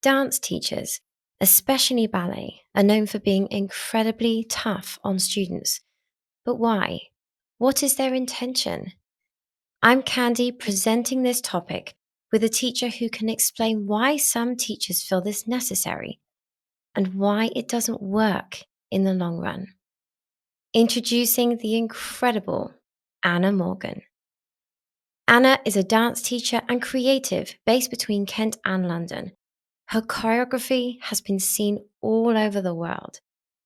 Dance teachers, especially ballet, are known for being incredibly tough on students. But why? What is their intention? I'm Candy, presenting this topic with a teacher who can explain why some teachers feel this necessary and why it doesn't work in the long run. Introducing the incredible Anna Morgan. Anna is a dance teacher and creative based between Kent and London. Her choreography has been seen all over the world.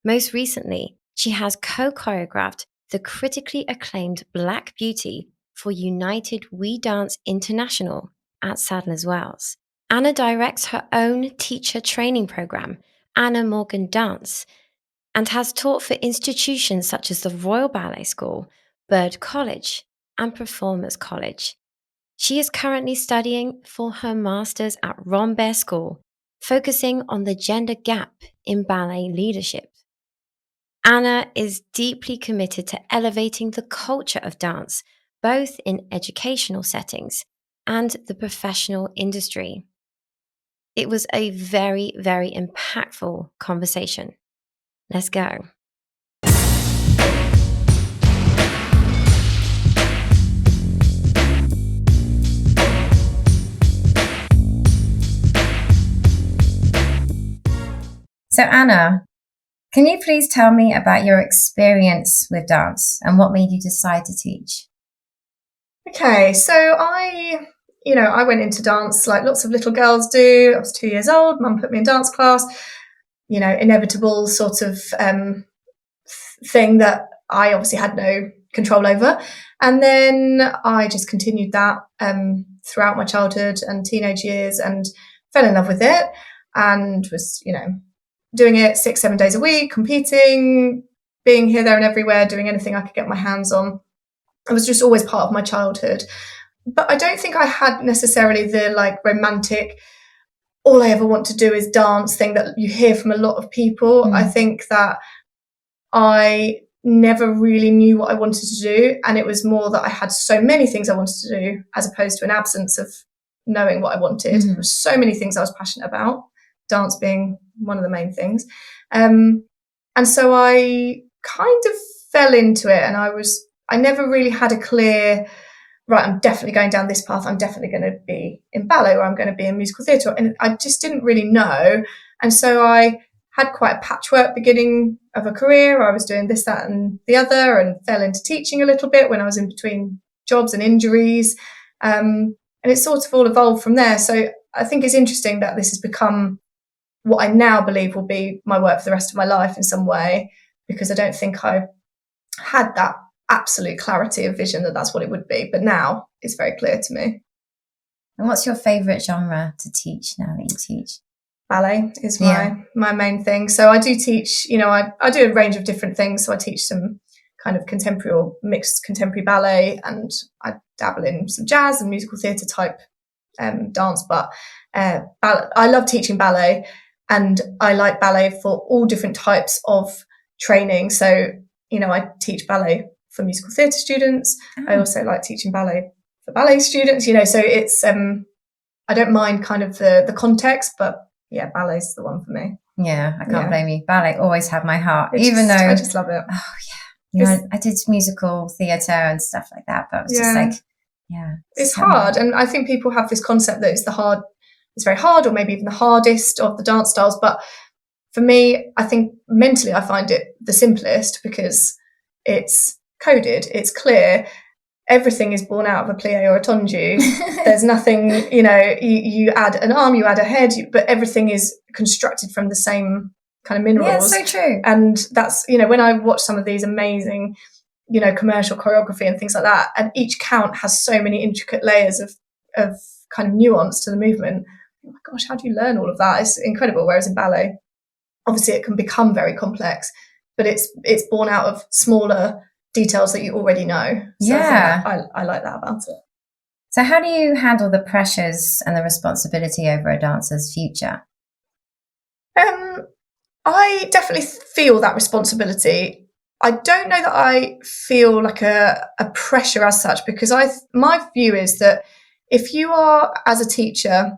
Most recently, she has co-choreographed the critically acclaimed Black Beauty for United We Dance International at Sadler's Wells. Anna directs her own teacher training program, Anna Morgan Dance, and has taught for institutions such as the Royal Ballet School, Bird College, and Performers College. She is currently studying for her master's at Rambert School, focusing on the gender gap in ballet leadership. Anna is deeply committed to elevating the culture of dance, both in educational settings and the professional industry. It was a very, very impactful conversation. Let's go. So Anna, can you please tell me about your experience with dance and what made you decide to teach? Okay, so I went into dance like lots of little girls do. I was 2 years old. Mum put me in dance class. Inevitable sort of thing that I obviously had no control over. And then I just continued that throughout my childhood and teenage years and fell in love with it and was, doing it 6-7 days a week, competing, being here, there and everywhere, doing anything I could get my hands on. It was just always part of my childhood. But I don't think I had necessarily the romantic, all I ever want to do is dance thing that you hear from a lot of people. I think that I never really knew what I wanted to do. And it was more that I had so many things I wanted to do as opposed to an absence of knowing what I wanted. There were so many things I was passionate about, dance being one of the main things. And so I kind of fell into it, and I never really had a clear, right, I'm definitely going down this path. I'm definitely going to be in ballet, or I'm going to be in musical theatre. And I just didn't really know. And so I had quite a patchwork beginning of a career. I was doing this, that and the other, and fell into teaching a little bit when I was in between jobs and injuries. And it sort of all evolved from there. So I think it's interesting that this has become what I now believe will be my work for the rest of my life in some way, because I don't think I had that absolute clarity of vision that that's what it would be. But now it's very clear to me. And what's your favourite genre to teach now that you teach? Ballet is my main thing. So I do teach, I do a range of different things. So I teach some kind of contemporary or mixed contemporary ballet, and I dabble in some jazz and musical theatre type dance. But I love teaching ballet, and I like ballet for all different types of training. So, I teach ballet for musical theatre students. I also like teaching ballet for ballet students, so it's, I don't mind kind of the context, but yeah, ballet's the one for me. Yeah, I can't blame you. Ballet always had my heart, I just love it. Oh yeah. I did musical theatre and stuff like that, but it was just like, it's hard. And I think people have this concept that it's very hard, or maybe even the hardest of the dance styles. But for me, I think mentally I find it the simplest because it's coded, it's clear. Everything is born out of a plie or a tendu. There's nothing, you add an arm, you add a head, but everything is constructed from the same kind of minerals. Yeah, so true. And that's, when I watch some of these amazing, commercial choreography and things like that, and each count has so many intricate layers of kind of nuance to the movement. Oh my gosh, how do you learn all of that? It's incredible. Whereas in ballet, obviously it can become very complex, but it's born out of smaller details that you already know. So I like that about it. So how do you handle the pressures and the responsibility over a dancer's future? I definitely feel that responsibility. I don't know that I feel like a pressure as such, because my view is that if you are, as a teacher,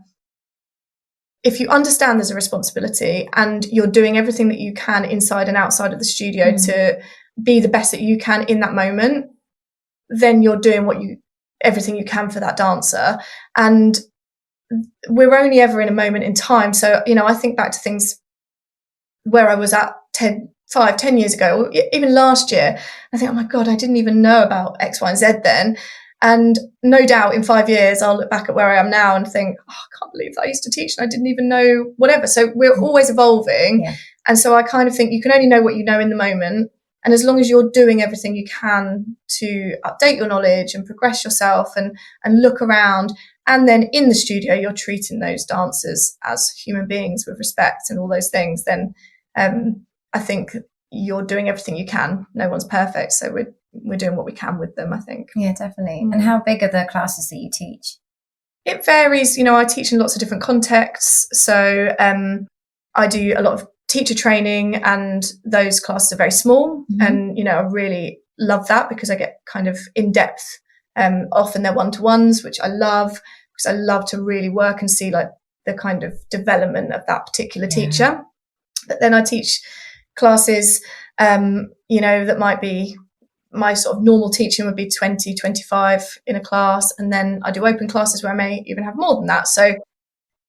if you understand there's a responsibility and you're doing everything that you can inside and outside of the studio to be the best that you can in that moment, then you're doing everything you can for that dancer. And we're only ever in a moment in time. So, I think back to things where I was at 10 years ago, or even last year. I think, oh my God, I didn't even know about X, Y, and Z then. And no doubt in 5 years, I'll look back at where I am now and think, oh, I can't believe that I used to teach and I didn't even know whatever. So we're always evolving. Yeah. And so I kind of think you can only know what you know in the moment. And as long as you're doing everything you can to update your knowledge and progress yourself and look around, and then in the studio, you're treating those dancers as human beings with respect and all those things, then I think you're doing everything you can. No one's perfect. So we're doing what we can with them, I think. Yeah, definitely. And how big are the classes that you teach? It varies. I teach in lots of different contexts. So I do a lot of teacher training, and those classes are very small. And, I really love that because I get kind of in depth. Often they're one-to-ones, which I love because I love to really work and see like the kind of development of that particular teacher. But then I teach classes, that might be my sort of normal teaching would be 20, 25 in a class. And then I do open classes where I may even have more than that. So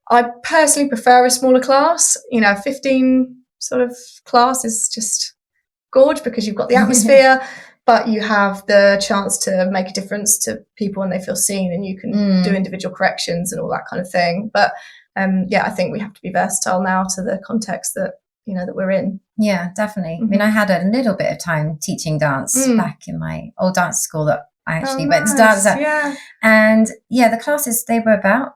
I personally prefer a smaller class. 15 sort of class is just gorge because you've got the atmosphere, but you have the chance to make a difference to people and they feel seen, and you can do individual corrections and all that kind of thing. But I think we have to be versatile now to the context that that we're in. Yeah, definitely. I mean, I had a little bit of time teaching dance back in my old dance school that I actually went to dance at. Yeah. And the classes, they were about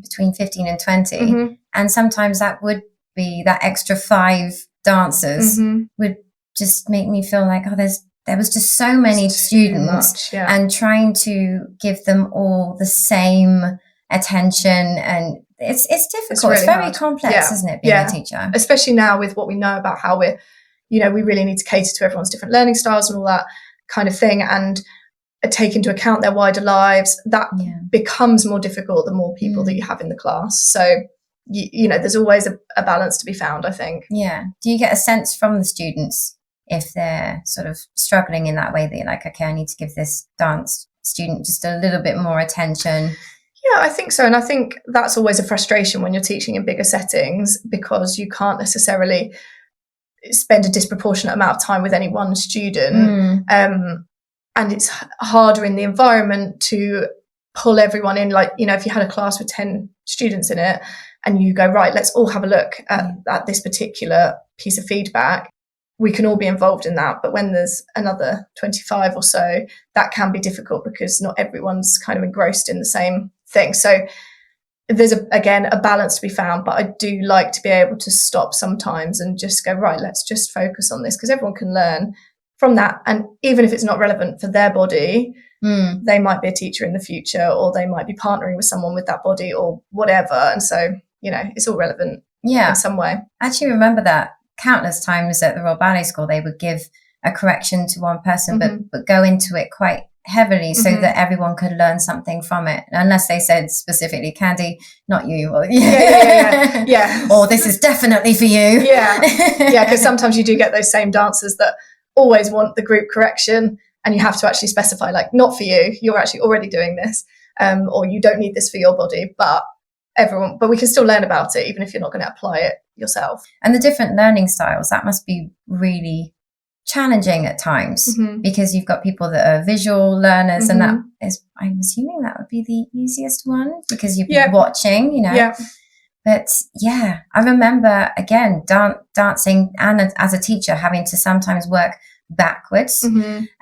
between 15 and 20. And sometimes that would be that extra 5 dancers would just make me feel like, there was just so many students and trying to give them all the same attention, and it's difficult. It's very complex, isn't it, being a teacher? Especially now with what we know about how we really need to cater to everyone's different learning styles and all that kind of thing, and take into account their wider lives. That becomes more difficult the more people that you have in the class. So, there's always a balance to be found, I think. Yeah. Do you get a sense from the students if they're sort of struggling in that way, that you're like, okay, I need to give this dance student just a little bit more attention? Yeah, I think so. And I think that's always a frustration when you're teaching in bigger settings, because you can't necessarily spend a disproportionate amount of time with any one student. And it's harder in the environment to pull everyone in. Like, if you had a class with 10 students in it and you go, right, let's all have a look at this particular piece of feedback, we can all be involved in that. But when there's another 25 or so, that can be difficult because not everyone's kind of engrossed in the same thing. So there's again a balance to be found, but I do like to be able to stop sometimes and just go, right, let's just focus on this, because everyone can learn from that. And even if it's not relevant for their body, they might be a teacher in the future, or they might be partnering with someone with that body or whatever. And so, it's all relevant in some way. I actually remember that countless times at the Royal Ballet School, they would give a correction to one person, but go into it quite heavily so that everyone could learn something from it, unless they said specifically, candi, not you, or or this is definitely for you. Because sometimes you do get those same dancers that always want the group correction, and you have to actually specify, like, not for you, you're actually already doing this, or you don't need this for your body, but we can still learn about it even if you're not going to apply it yourself. And the different learning styles, that must be really challenging at times, because you've got people that are visual learners, and that is, I'm assuming that would be the easiest one, because you'd be watching, But I remember again dancing, and as a teacher having to sometimes work backwards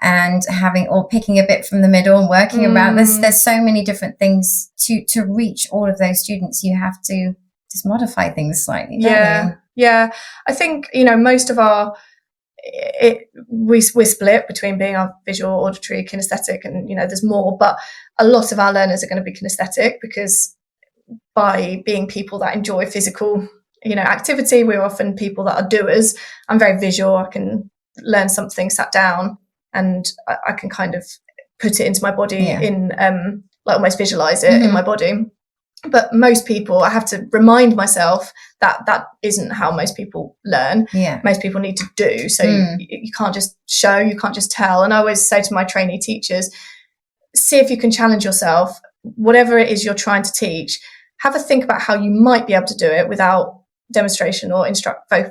and picking a bit from the middle and working around. There's so many different things to reach all of those students. You have to just modify things slightly. I think most of we're split between being our visual, auditory, kinesthetic, and there's more, but a lot of our learners are going to be kinesthetic, because by being people that enjoy physical activity, we're often people that are doers. I'm very visual. I can learn something sat down, and I can kind of put it into my body in like almost visualize it in my body. But most people, I have to remind myself that isn't how most people learn. Yeah. Most people need to do. So you can't just show, you can't just tell. And I always say to my trainee teachers, see if you can challenge yourself, whatever it is you're trying to teach, have a think about how you might be able to do it without demonstration or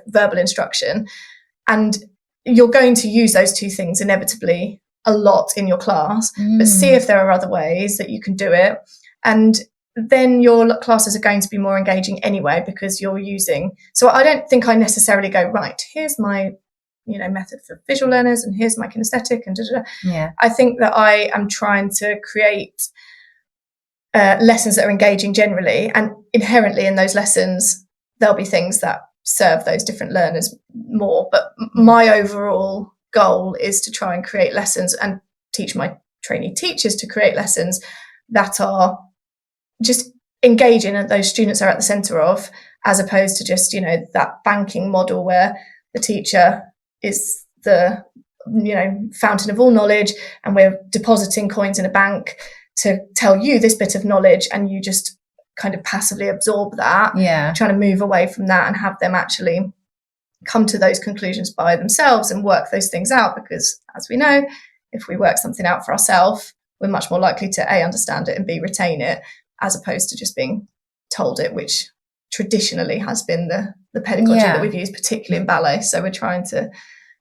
verbal instruction. And you're going to use those two things inevitably a lot in your class, but see if there are other ways that you can do it. And then your classes are going to be more engaging anyway, because you're using. So I don't think I necessarily go, right, here's my, method for visual learners and here's my kinesthetic and Yeah. I think that I am trying to create lessons that are engaging generally, and inherently in those lessons, there'll be things that serve those different learners more. But my overall goal is to try and create lessons and teach my trainee teachers to create lessons that are just engaging and those students are at the centre of, as opposed to just, that banking model where the teacher is the, fountain of all knowledge and we're depositing coins in a bank to tell you this bit of knowledge and you just kind of passively absorb that. Yeah. Trying to move away from that and have them actually come to those conclusions by themselves and work those things out, because as we know, if we work something out for ourselves, we're much more likely to A, understand it, and B, retain it, as opposed to just being told it, which traditionally has been the pedagogy that we've used, particularly in ballet. So we're trying to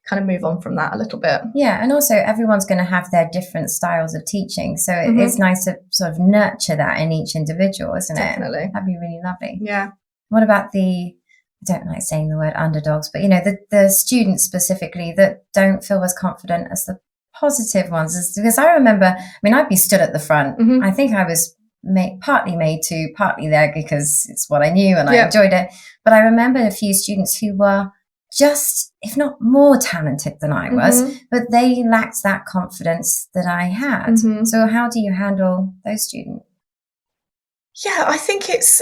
kind of move on from that a little bit. Yeah, and also everyone's going to have their different styles of teaching. So it's nice to sort of nurture that in each individual, isn't it? Definitely. That'd be really lovely. Yeah. What about I don't like saying the word underdogs, but, the students specifically that don't feel as confident as the positive ones? Because I remember, I'd be stood at the front. I think I was partly made to, partly there because it's what I knew and I enjoyed it. But I remember a few students who were just, if not more talented than I was, but they lacked that confidence that I had. So how do you handle those students? Yeah, I think it's,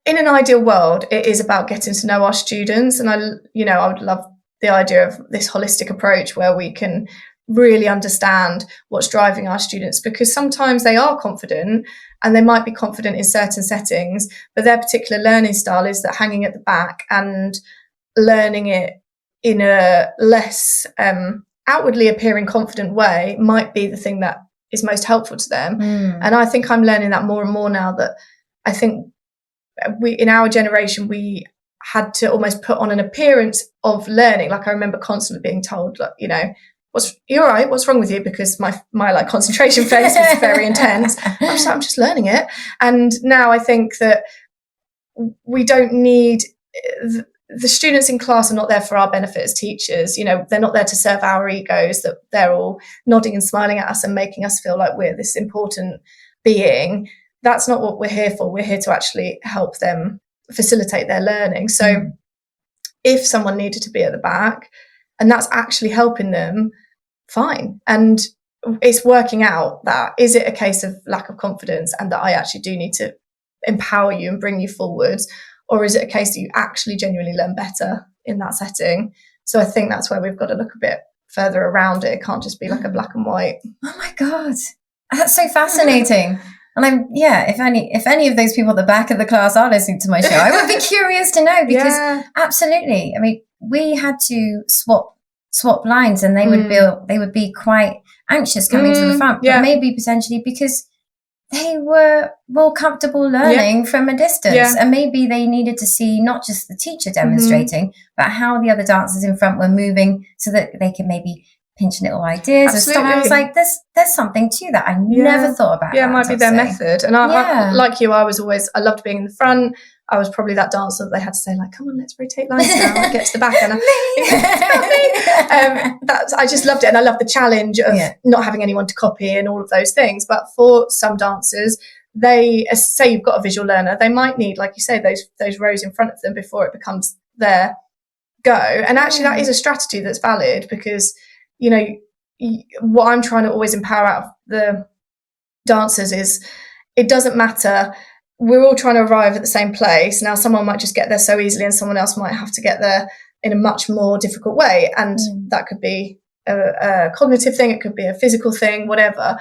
in an ideal world, it is about getting to know our students. And I would love the idea of this holistic approach where we can really understand what's driving our students, because sometimes they are confident and they might be confident in certain settings, but their particular learning style is that hanging at the back and learning it in a less outwardly appearing confident way might be the thing that is most helpful to them. And I think I'm learning that more and more now, that I think in our generation, we had to almost put on an appearance of learning. Like I remember constantly being told, like, you're all right, what's wrong with you? Because my like concentration phase was very intense. I'm just learning it. And now I think that we don't need, the students in class are not there for our benefit as teachers. They're not there to serve our egos, that they're all nodding and smiling at us and making us feel like we're this important being. That's not what we're here for. We're here to actually help them facilitate their learning. So if someone needed to be at the back and that's actually helping them, fine. And it's working out that, is it a case of lack of confidence and that I actually do need to empower you and bring you forwards? Or is it a case that you actually genuinely learn better in that setting? So I think that's where we've got to look a bit further around it. It can't just be like a black and white. Oh my God. That's so fascinating. And if any of those people at the back of the class are listening to my show, I would be curious to know, because absolutely. We had to swap lines and they would be quite anxious coming to the front, but maybe potentially because they were more comfortable learning from a distance, and maybe they needed to see not just the teacher demonstrating, but how the other dancers in front were moving, so that they could maybe pinch little ideas or styles. Like there's something to that. I never thought about. Yeah, it might be their method. And I like you, I loved being in the front. I was probably that dancer that they had to say, like, come on, let's rotate lines now and get to the back. And I just loved it. And I loved the challenge of not having anyone to copy and all of those things. But for some dancers, they say you've got a visual learner, they might need, like you say, those rows in front of them before it becomes their go. And actually that is a strategy that's valid, because, what I'm trying to always empower out of the dancers is, it doesn't matter. We're all trying to arrive at the same place. Now, someone might just get there so easily and someone else might have to get there in a much more difficult way. And that could be a cognitive thing. It could be a physical thing, whatever.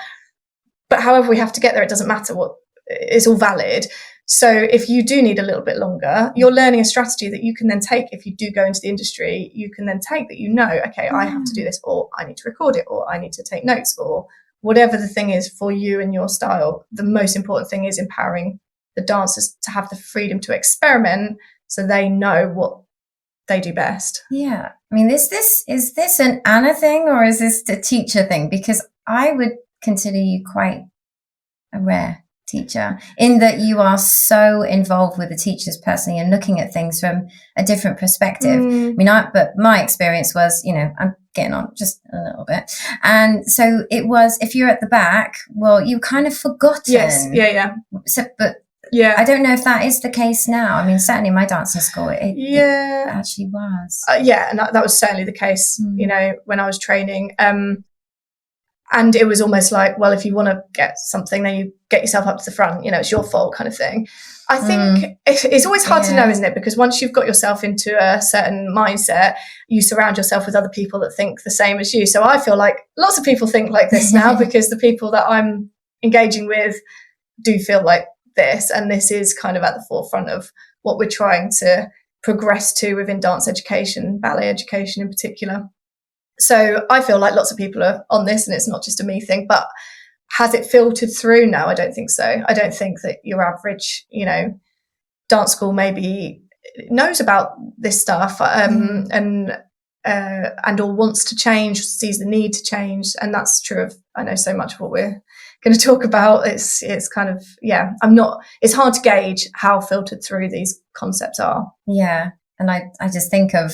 But however we have to get there, it doesn't matter. What is all valid. So if you do need a little bit longer, you're learning a strategy that you can then take. If you do go into the industry, you can then take that, okay, I have to do this, or I need to record it, or I need to take notes, or whatever the thing is for you and your style. The most important thing is empowering the dancers to have the freedom to experiment so they know what they do best. Yeah. I mean, is this an Anna thing, or is this a teacher thing? Because I would consider you quite a rare teacher in that you are so involved with the teachers personally and looking at things from a different perspective. I mean, but my experience was, I'm getting on just a little bit. And so it was, if you're at the back, well, you kind of forgotten. Yes. Yeah. So, but yeah, I don't know if that is the case now. I mean, certainly in my dancing school, it actually was. And that was certainly the case, when I was training. And it was almost like, well, if you want to get something, then you get yourself up to the front, it's your fault kind of thing. I think it's always hard to know, isn't it? Because once you've got yourself into a certain mindset, you surround yourself with other people that think the same as you. So I feel like lots of people think like this now because the people that I'm engaging with do feel like this. And this is kind of at the forefront of what we're trying to progress to within dance education, ballet education in particular. So I feel like lots of people are on this, and it's not just a me thing, but has it filtered through? No, I don't think so. I don't think that your average, dance school maybe knows about this stuff and or wants to change, sees the need to change. And that's true of, I know, so much of what we're going to talk about. It's kind of, it's hard to gauge how filtered through these concepts are. Yeah. And I just think of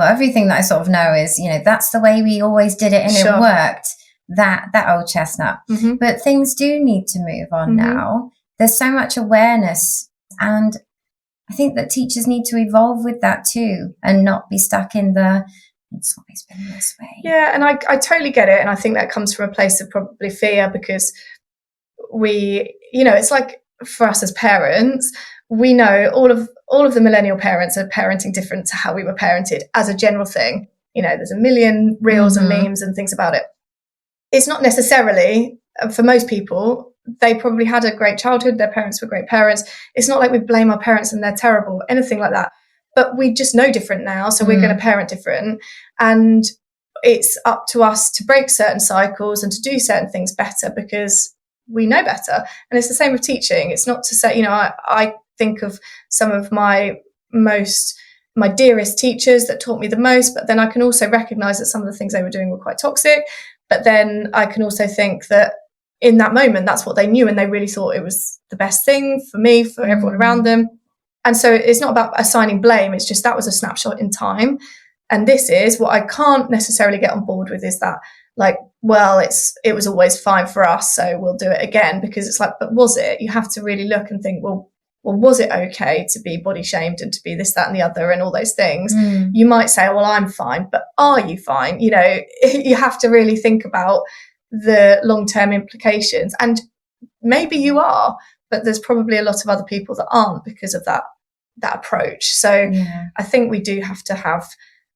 everything that I sort of know is, that's the way we always did it and it worked, that old chestnut. Mm-hmm. But things do need to move on now. There's so much awareness, and I think that teachers need to evolve with that too and not be stuck in it's always been this way. Yeah, and I totally get it. And I think that comes from a place of probably fear, because it's like for us as parents, we know all of the millennial parents are parenting different to how we were parented as a general thing. There's a million reels and memes and things about it. It's not necessarily, for most people, they probably had a great childhood. Their parents were great parents. It's not like we blame our parents and they're terrible, anything like that. But we just know different now. So we're going to parent different. And it's up to us to break certain cycles and to do certain things better because we know better. And it's the same with teaching. It's not to say, I think of some of my dearest teachers that taught me the most, but then I can also recognize that some of the things they were doing were quite toxic. But then I can also think that in that moment, that's what they knew, and they really thought it was the best thing for me, for everyone around them. And so it's not about assigning blame. It's just that was a snapshot in time. And this is what I can't necessarily get on board with, is that it was always fine for us, so we'll do it again. Because it's like, but was it? You have to really look and think, well, was it okay to be body shamed and to be this, that, and the other and all those things? You might say, well, I'm fine, but are you fine? You have to really think about the long-term implications. And maybe you are, but there's probably a lot of other people that aren't because of that approach. So I think we do have to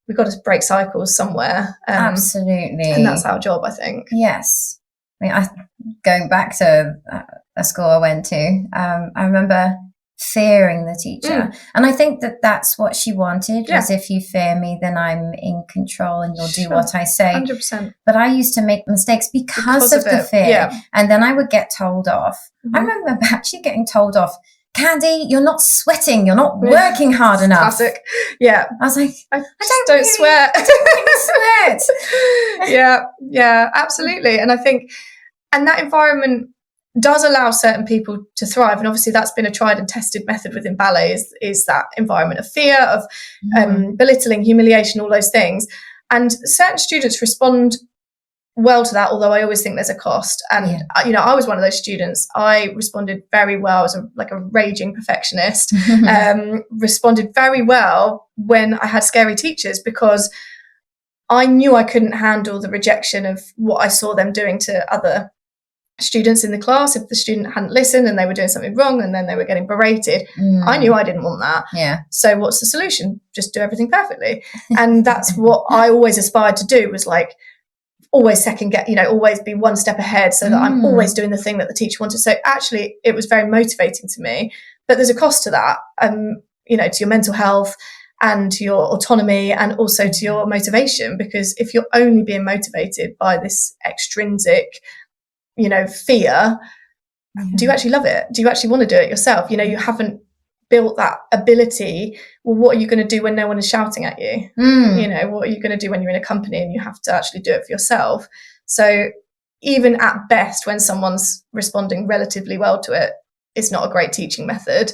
we've got to break cycles somewhere. Absolutely. And that's our job, I think. Yes. I mean, going back to a school I went to, I remember fearing the teacher. And I think that that's what she wanted, was if you fear me, then I'm in control and you'll do what I say. 100%. But I used to make mistakes because of the fear. Yeah. And then I would get told off. I remember actually getting told off, Candi, you're not sweating. You're not working hard enough. Classic. Yeah. I was like, I don't sweat. I don't sweat. Yeah, absolutely. And I think, and that environment does allow certain people to thrive. And obviously that's been a tried and tested method within ballet is that environment of fear, of belittling, humiliation, all those things. And certain students respond well to that, although I always think there's a cost. And, I was one of those students. I responded very well. I was a raging perfectionist, responded very well when I had scary teachers, because I knew I couldn't handle the rejection of what I saw them doing to other students in the class. If the student hadn't listened and they were doing something wrong and then they were getting berated, I knew I didn't want that. Yeah. So what's the solution? Just do everything perfectly. And that's what I always aspired to do, was always always be one step ahead so that I'm always doing the thing that the teacher wanted. So actually it was very motivating to me, but there's a cost to that, to your mental health and to your autonomy and also to your motivation, because if you're only being motivated by this extrinsic, fear, do you actually love it? Do you actually want to do it yourself? You haven't built that ability. Well, what are you going to do when no one is shouting at you? What are you going to do when you're in a company and you have to actually do it for yourself? So even at best, when someone's responding relatively well to it, it's not a great teaching method.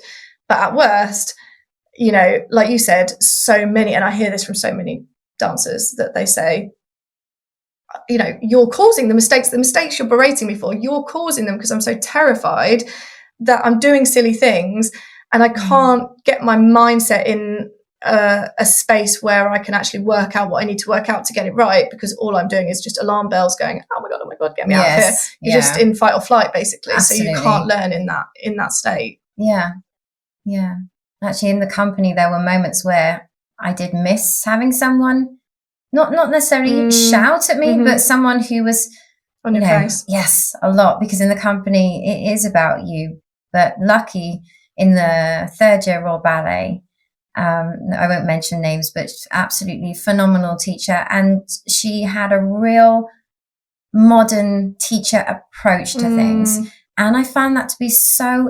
But at worst, like you said, so many, and I hear this from so many dancers, that they say, you're causing the mistakes you're berating me for, you're causing them because I'm so terrified that I'm doing silly things and I can't get my mindset in a space where I can actually work out what I need to work out to get it right, because all I'm doing is just alarm bells going, oh my god, get me out of here. You're just in fight or flight, basically. Absolutely. So you can't learn in that state. Yeah Actually, in the company there were moments where I did miss having someone not necessarily shout at me, but someone who was on your face. Yes, a lot, because in the company it is about you. But lucky, in the third year Royal Ballet, I won't mention names, but absolutely phenomenal teacher, and she had a real modern teacher approach to things, and I found that to be so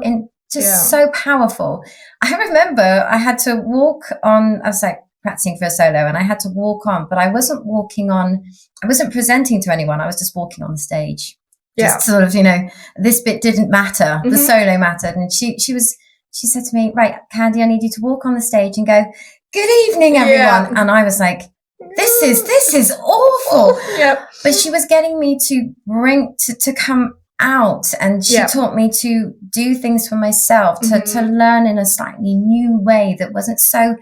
powerful. I remember I had to walk on. I was like practicing for a solo, and I had to walk on, but I wasn't presenting to anyone. I was just walking on the stage. Just sort of, this bit didn't matter. The solo mattered. And she said to me, right, Candi, I need you to walk on the stage and go, good evening, everyone. And I was like, this is awful. But she was getting me to come out, and she taught me to do things for myself, to learn in a slightly new way that wasn't so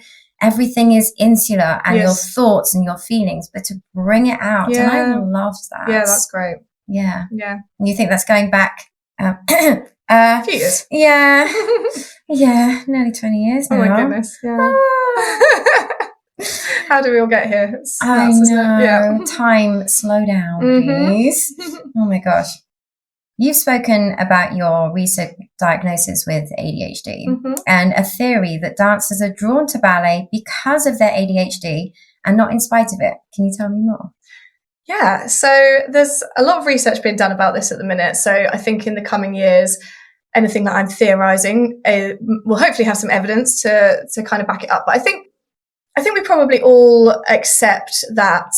everything is insular and your thoughts and your feelings, but to bring it out. And I loved that. Yeah, that's great. Yeah. And you think that's going back a few years? Yeah. Nearly 20 years now. Oh my goodness. Yeah. How do we all get here? I know. Time, slow down, please. Oh my gosh. You've spoken about your recent diagnosis with ADHD and a theory that dancers are drawn to ballet because of their ADHD and not in spite of it. Can you tell me more? Yeah, so there's a lot of research being done about this at the minute. So I think in the coming years, anything that I'm theorizing will hopefully have some evidence to kind of back it up. But I think we probably all accept that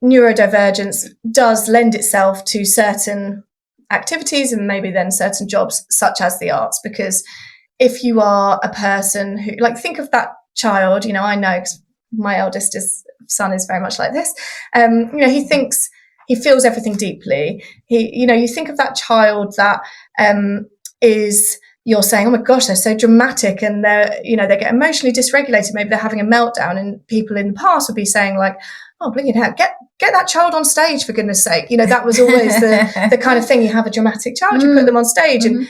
neurodivergence does lend itself to certain activities and maybe then certain jobs such as the arts, because if you are a person who, like, think of that child, I know because my eldest son is very much like this. He feels everything deeply. You think of that child that you're saying, oh my gosh, they're so dramatic and they get emotionally dysregulated. Maybe they're having a meltdown, and people in the past would be saying like, oh, bring it out, get that child on stage, for goodness sake. That was always the kind of thing. You have a dramatic child, you put them on stage, and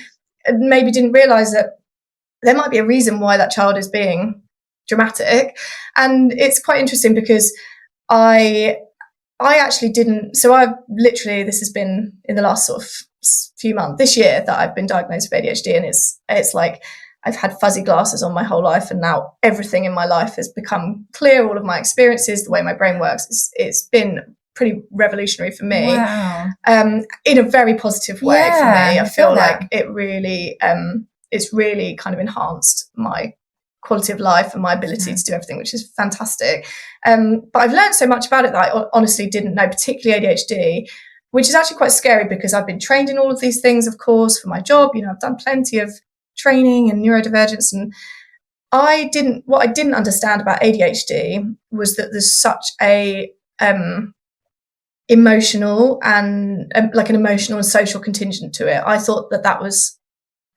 maybe didn't realize that there might be a reason why that child is being dramatic. And it's quite interesting because I actually didn't. So I've literally, this has been in the last sort of few months, this year, that I've been diagnosed with ADHD, and it's like I've had fuzzy glasses on my whole life, and now everything in my life has become clear. All of my experiences, the way my brain works, it's been pretty revolutionary for me. Wow. In a very positive way for me. I feel like it really, it's really kind of enhanced my quality of life and my ability to do everything, which is fantastic. But I've learned so much about it that I honestly didn't know, particularly ADHD, which is actually quite scary because I've been trained in all of these things, of course, for my job. I've done plenty of training and neurodivergence, and what I didn't understand about ADHD was that there's such a emotional and like an emotional and social contingent to it. I thought that was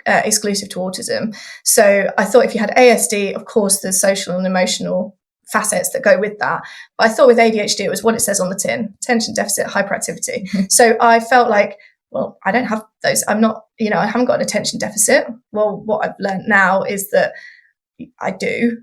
exclusive to autism. So I thought if you had ASD, of course, there's social and emotional facets that go with that. But I thought with ADHD, it was what it says on the tin: attention deficit hyperactivity. So I felt like, well, I don't have those. I'm not, I haven't got an attention deficit. Well, what I've learned now is that I do.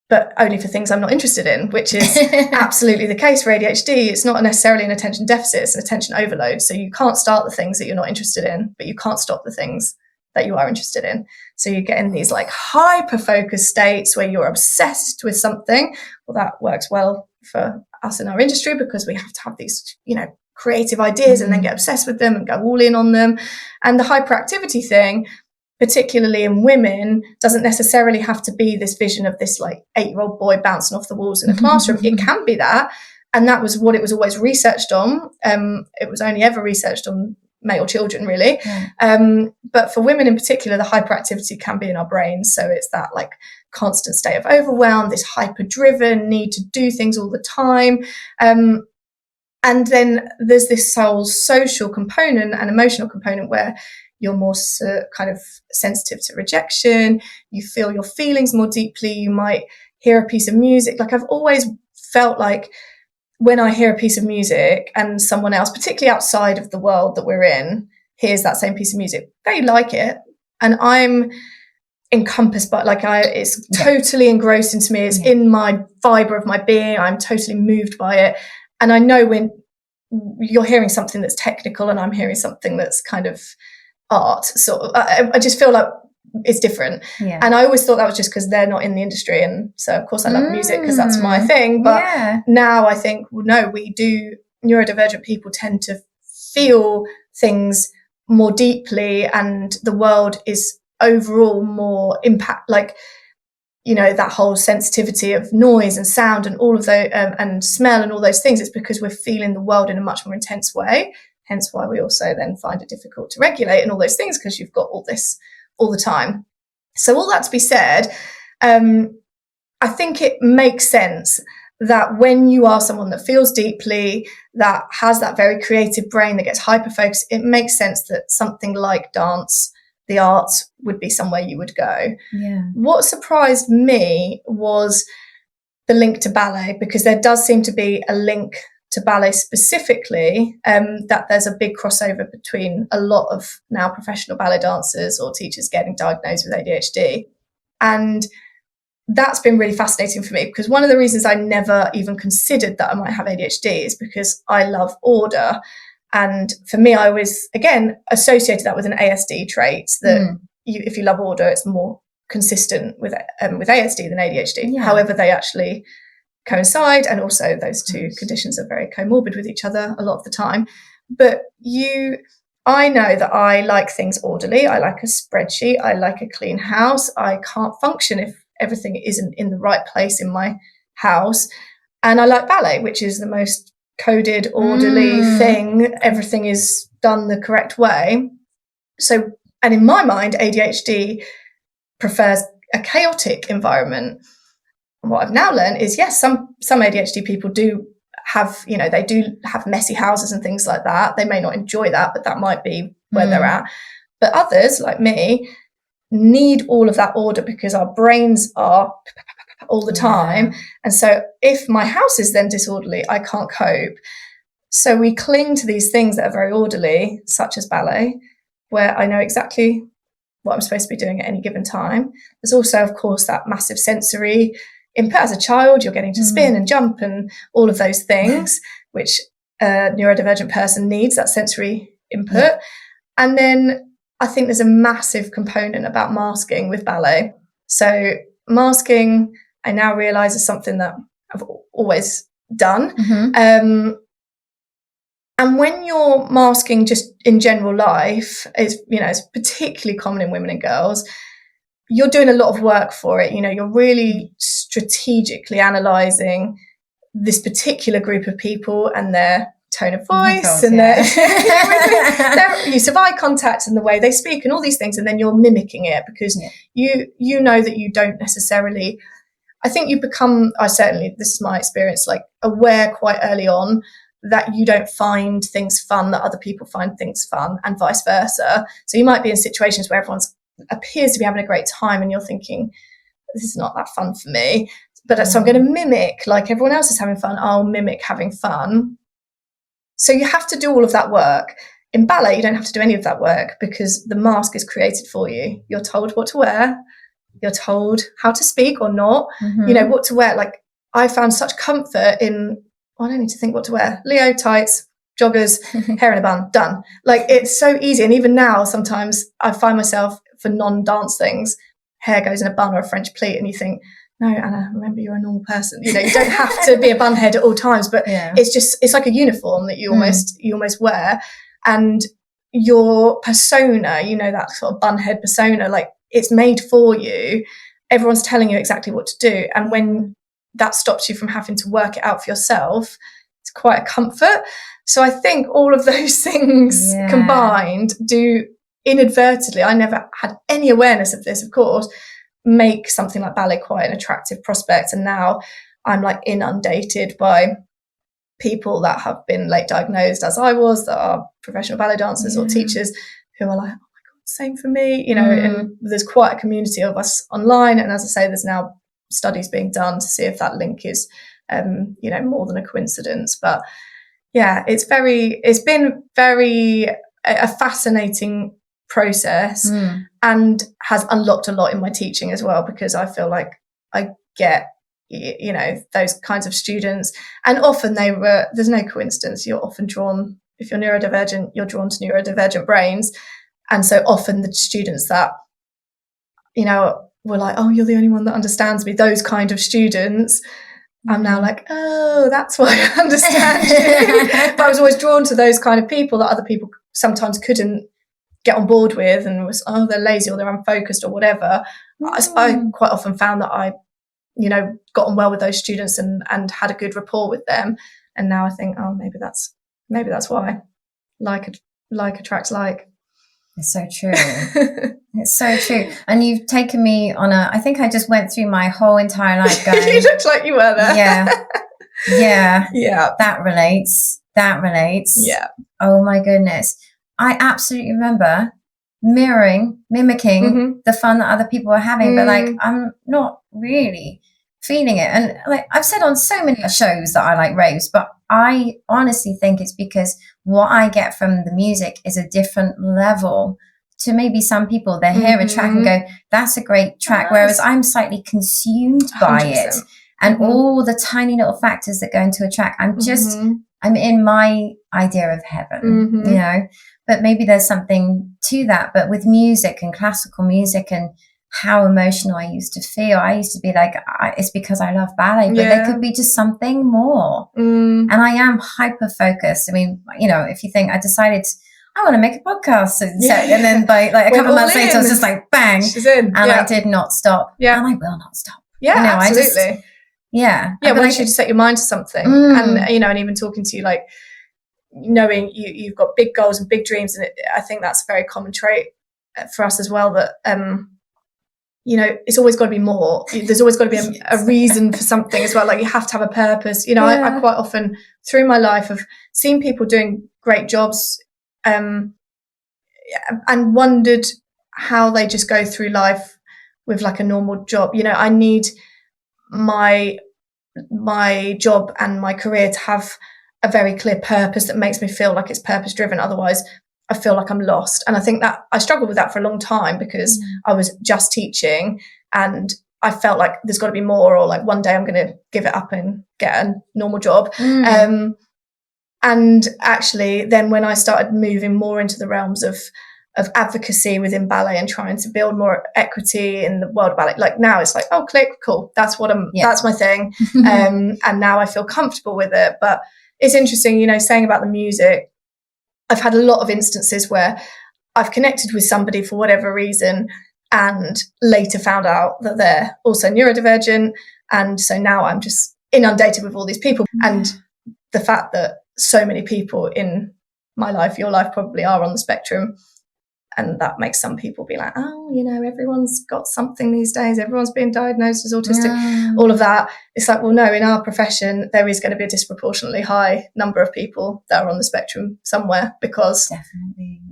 but only for things I'm not interested in, which is absolutely the case for ADHD. It's not necessarily an attention deficit, it's an attention overload. So you can't start the things that you're not interested in, but you can't stop the things that you are interested in. So you get in these like hyper-focused states where you're obsessed with something. Well, that works well for us in our industry because we have to have these, creative ideas and then get obsessed with them and go all in on them. And the hyperactivity thing, particularly in women, doesn't necessarily have to be this vision of this like 8-year-old boy bouncing off the walls in a classroom. It can be that. And that was what it was always researched on. It was only ever researched on male children, really. But for women in particular, the hyperactivity can be in our brains. So it's that like constant state of overwhelm, this hyper-driven need to do things all the time. And then there's this whole social component and emotional component where you're more kind of sensitive to rejection. You feel your feelings more deeply. You might hear a piece of music. Like I've always felt like when I hear a piece of music and someone else, particularly outside of the world that we're in, hears that same piece of music, they like it. And I'm encompassed by, it's totally engrossed into me. It's in my fibre of my being. I'm totally moved by it. And I know when you're hearing something that's technical and I'm hearing something that's kind of art, I just feel like it's different. And I always thought that was just because they're not in the industry, and so of course I love music because that's my thing. But now I think, well, no, we do. Neurodivergent people tend to feel things more deeply, and the world is overall more impact, that whole sensitivity of noise and sound and all of those and smell and all those things. It's because we're feeling the world in a much more intense way. Hence why we also then find it difficult to regulate and all those things, because you've got all this all the time. So all that to be said, I think it makes sense that when you are someone that feels deeply, that has that very creative brain that gets hyper-focused, it makes sense that something like dance, the arts, would be somewhere you would go. What surprised me was the link to ballet, because there does seem to be a link to ballet specifically, that there's a big crossover between a lot of now professional ballet dancers or teachers getting diagnosed with ADHD. And that's been really fascinating for me, because one of the reasons I never even considered that I might have ADHD is because I love order. And for me, I always, again, associated that with an ASD trait, that if you love order, it's more consistent with ASD than ADHD. However, they actually coincide, and also those two conditions are very comorbid with each other a lot of the time. But I know that I like things orderly. I like a spreadsheet. I like a clean house. I can't function if everything isn't in the right place in my house. And I like ballet, which is the most coded, orderly thing. Everything is done the correct way. So, and in my mind, ADHD prefers a chaotic environment. And what I've now learned is, yes, some ADHD people do have, they do have messy houses and things like that. They may not enjoy that, but that might be where they're at. But others, like me, need all of that order because our brains are all the time. And so if my house is then disorderly, I can't cope. So we cling to these things that are very orderly, such as ballet, where I know exactly what I'm supposed to be doing at any given time. There's also, of course, that massive sensory input. As a child, you're getting to spin and jump and all of those things, which a neurodivergent person needs, that sensory input. And then I think there's a massive component about masking with ballet. So masking, I now realise, is something that I've always done. And when you're masking just in general life, it's particularly common in women and girls, you're doing a lot of work for it. You're really strategically analysing this particular group of people and their tone of voice and their use of eye contact and the way they speak and all these things. And then you're mimicking it because you know that you don't necessarily, I think you become, certainly, this is my experience, like aware quite early on that you don't find things fun that other people find things fun, and vice versa. So you might be in situations where everyone appears to be having a great time and you're thinking, this is not that fun for me. But so I'm going to mimic, like everyone else is having fun, I'll mimic having fun. So you have to do all of that work. In ballet, you don't have to do any of that work because the mask is created for you. You're told what to wear. you're told how to speak or not, you know, what to wear. Like, I found such comfort in, I don't need to think what to wear. Leo tights, joggers, hair in a bun, done. Like, it's so easy. And even now, sometimes I find myself, for non-dance things, hair goes in a bun or a French pleat, and you think, no, Anna, remember, you're a normal person. You know, you don't have to be a bunhead at all times, but it's like a uniform that you almost wear. And your persona, you know, that sort of bunhead persona, like, it's made for you. Everyone's telling you exactly what to do. And when that stops you from having to work it out for yourself, it's quite a comfort. So I think all of those things combined do inadvertently, I never had any awareness of this, of course, make something like ballet quite an attractive prospect. And now I'm like inundated by people that have been late diagnosed, as I was, that are professional ballet dancers or teachers, who are like, oh my God, same for me, you know. And there's quite a community of us online. And as I say, there's now studies being done to see if that link is, you know, more than a coincidence. But yeah, it's been a fascinating process, and has unlocked a lot in my teaching as well, because I feel like I get, you know, those kinds of students, and often there's no coincidence. You're often drawn, if you're neurodivergent, you're drawn to neurodivergent brains. And so often the students that, you know, were like, oh, you're the only one that understands me, those kind of students, I'm now like, oh, that's why I understand you. But I was always drawn to those kind of people that other people sometimes couldn't get on board with, and was, oh, they're lazy or they're unfocused or whatever. I quite often found that I, you know, got on well with those students and had a good rapport with them. And now I think, oh, maybe that's why like attracts like. It's so true. It's so true. And you've taken me on I think I just went through my whole entire life going. You looked like you were there. Yeah. That relates. Yeah. Oh my goodness. I absolutely remember mimicking the fun that other people were having, but like, I'm not really feeling it. And like I've said on so many shows that I like raves, but I honestly think it's because what I get from the music is a different level to maybe some people. They hear a track and go, that's a great track. Whereas I'm slightly consumed by 100%. It and all the tiny little factors that go into a track. I'm in my idea of heaven, you know, but maybe there's something to that. But with music and classical music and how emotional I used to feel, I used to be like, it's because I love ballet, but there could be just something more. And I am hyper focused. I mean, you know, if you think I decided I want to make a podcast, and then by like a couple of months later, I was just like, bang, she's in. And I did not stop, and I will not stop. Yeah, you know, absolutely. Once you just set your mind to something, and you know, and even talking to you, like, knowing you've got big goals and big dreams, and I think that's a very common trait for us as well, that you know, it's always got to be more. There's always got to be a reason for something as well. Like, you have to have a purpose. You know, I quite often through my life have seen people doing great jobs, and wondered how they just go through life with like a normal job. You know, I need my job and my career to have a very clear purpose that makes me feel like it's purpose driven. Otherwise, I feel like I'm lost. And I think that I struggled with that for a long time, because I was just teaching and I felt like there's got to be more, or like one day I'm going to give it up and get a normal job. And actually then when I started moving more into the realms of advocacy within ballet and trying to build more equity in the world of ballet, like now it's like, oh, click, cool, that's that's my thing. And now I feel comfortable with it. But it's interesting, you know, saying about the music, I've had a lot of instances where I've connected with somebody for whatever reason and later found out that they're also neurodivergent. And so now I'm just inundated with all these people. And the fact that so many people in my life, your life, probably are on the spectrum. And that makes some people be like, oh, you know, everyone's got something these days. Everyone's being diagnosed as autistic, all of that. It's like, well, no, in our profession, there is going to be a disproportionately high number of people that are on the spectrum somewhere, because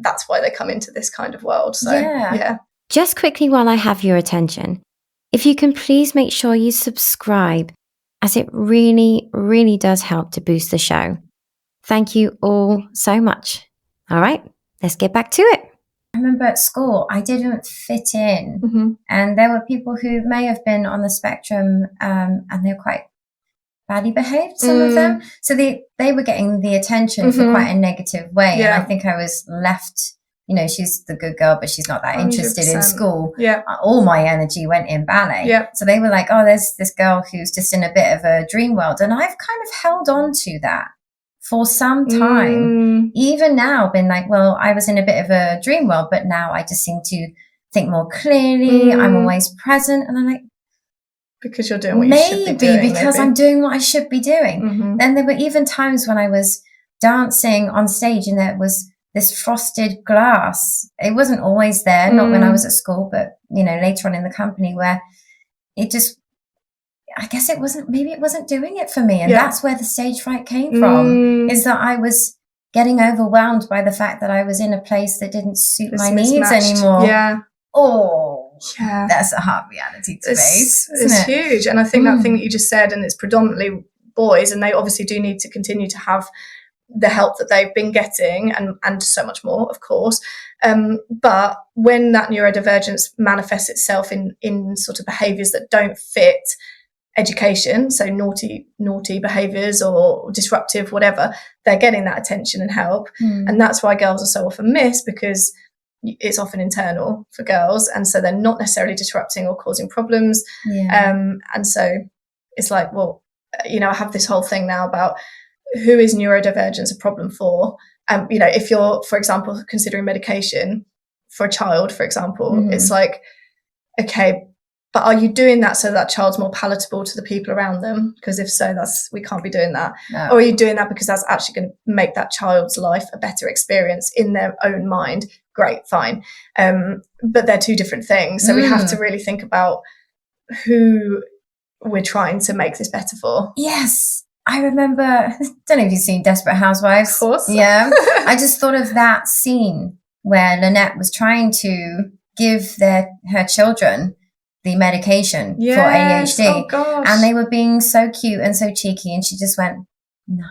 that's why they come into this kind of world. So, yeah. Just quickly, while I have your attention, if you can please make sure you subscribe, as it really, really does help to boost the show. Thank you all so much. All right, let's get back to it. I remember at school, I didn't fit in. And there were people who may have been on the spectrum, and they were quite badly behaved, some of them. So they were getting the attention for quite a negative way. And I think I was left, she's the good girl, but she's not that interested 100%. in school. Yeah. All my energy went in ballet. Yeah. So they were like, oh, there's this girl who's just in a bit of a dream world. And I've kind of held on to that for some time. Even now, been like, well, I was in a bit of a dream world, but now I just seem to think more clearly. I'm always present. And I'm like, because you're doing what you should be doing. Maybe because I'm doing what I should be doing. Then there were even times when I was dancing on stage and there was this frosted glass. It wasn't always there, not when I was at school, but, later on in the company, where it just, I guess it wasn't doing it for me. And that's where the stage fright came from, is that I was getting overwhelmed by the fact that I was in a place that didn't suit my needs anymore. Yeah. Oh, yeah. That's a hard reality to face. It's huge. And I think that thing that you just said, and it's predominantly boys, and they obviously do need to continue to have the help that they've been getting and so much more, of course. But when that neurodivergence manifests itself in sort of behaviours that don't fit education, so naughty behaviours or disruptive, whatever, they're getting that attention and help. And that's why girls are so often missed, because it's often internal for girls, and so they're not necessarily disrupting or causing problems. And so it's like, well, I have this whole thing now about who is neurodivergence a problem for. If you're, for example, considering medication for a child, for example, it's like, okay, but are you doing that so that child's more palatable to the people around them? Because if so, we can't be doing that. No. Or are you doing that because that's actually going to make that child's life a better experience in their own mind? Great, fine. But they're two different things. So we have to really think about who we're trying to make this better for. Yes. I remember, I don't know if you've seen Desperate Housewives. Of course. Yeah. I just thought of that scene where Lynette was trying to give her children the medication for ADHD. Oh, gosh. And they were being so cute and so cheeky, and she just went, no.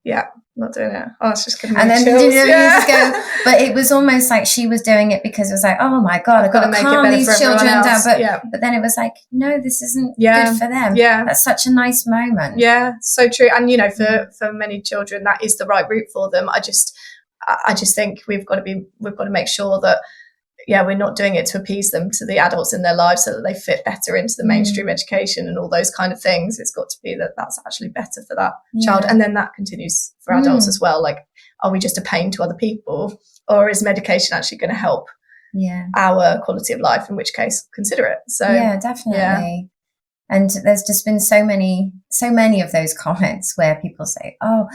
Yeah, not doing it. Oh, it's just going to and then chills. You just go, but it was almost like she was doing it because it was like, oh my God, I've got to calm these children down. But then it was like, no, this isn't good for them. Yeah. That's such a nice moment. Yeah, so true. And, for many children, that is the right route for them. I just think we've got to make sure that, we're not doing it to appease them, to the adults in their lives, so that they fit better into the mainstream education and all those kind of things. It's got to be that's actually better for that child. And then that continues for adults as well. Like, are we just a pain to other people, or is medication actually going to help our quality of life? In which case, consider it. So yeah, definitely. Yeah. And there's just been so many of those comments where people say, oh,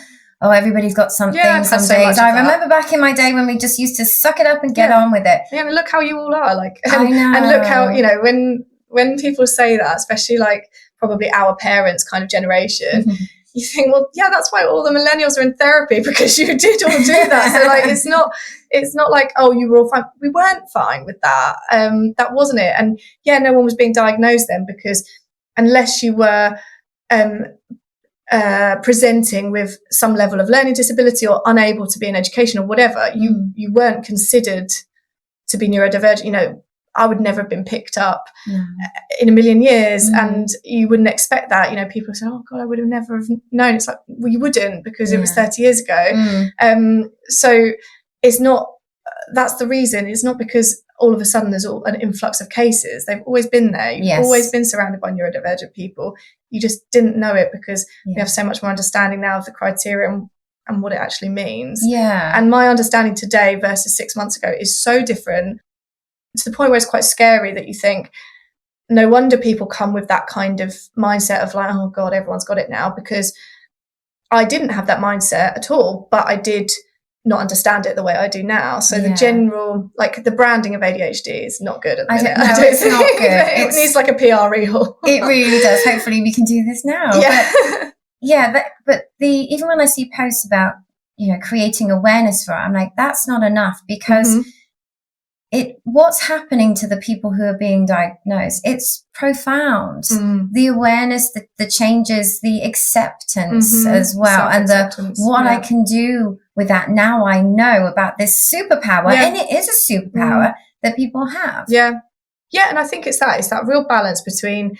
everybody's got something some days. I remember back in my day when we just used to suck it up and get on with it. Yeah, and look how you all are. Like, I know. And look how, when people say that, especially like probably our parents' kind of generation, you think, well, yeah, that's why all the millennials are in therapy, because you did all do that. So like, it's not like, oh, you were all fine. We weren't fine with that. That wasn't it. And no one was being diagnosed then, because unless you were presenting with some level of learning disability or unable to be in education or whatever, you weren't considered to be neurodivergent. I would never have been picked up in a million years, and you wouldn't expect that. People say, oh God, I would have never have known. It's like, well, you wouldn't, because it was 30 years ago. So it's not, that's the reason. It's not because all of a sudden there's an influx of cases. They've always been there. You've always been surrounded by neurodivergent people. You just didn't know it, because we have so much more understanding now of the criteria and what it actually means. Yeah. And my understanding today versus 6 months ago is so different, to the point where it's quite scary, that you think, no wonder people come with that kind of mindset of like, oh God, everyone's got it now, because I didn't have that mindset at all, but I did not understand it the way I do now. So the general, like, the branding of ADHD is not good at the minute. No, it's not good. It needs like a PR reel. It really does. Hopefully we can do this now. Yeah. But even when I see posts about, creating awareness for it, I'm like, that's not enough, because what's happening to the people who are being diagnosed, it's profound. The awareness, the changes, the acceptance as well, and what I can do with that. Now I know about this superpower, and it is a superpower that people have. And I think it's that real balance between,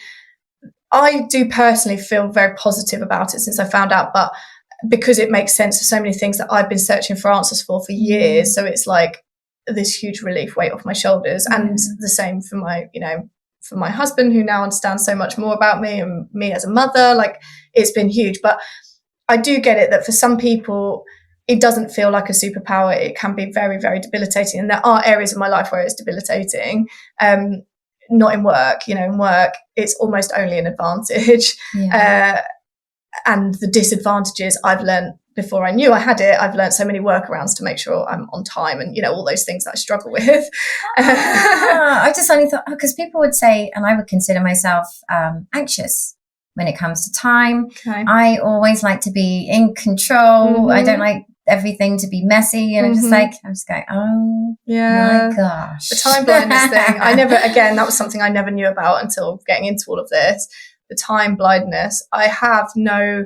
I do personally feel very positive about it since I found out, but because it makes sense for so many things that I've been searching for answers for years, so it's like this huge relief weight off my shoulders. And the same for my husband, who now understands so much more about me and me as a mother. Like, it's been huge. But I do get it that for some people it doesn't feel like a superpower. It can be very, very debilitating, and there are areas of my life where it's debilitating. Not in work. In work it's almost only an advantage. And the disadvantages I've learned before I knew I had it. I've learned so many workarounds to make sure I'm on time, and all those things that I struggle with. I just only thought, because people would say, and I would consider myself anxious when it comes to time. I always like to be in control. I don't like everything to be messy, and I'm just going, oh my gosh, the time blindness thing. That was something I never knew about until getting into all of this. The time blindness. I have no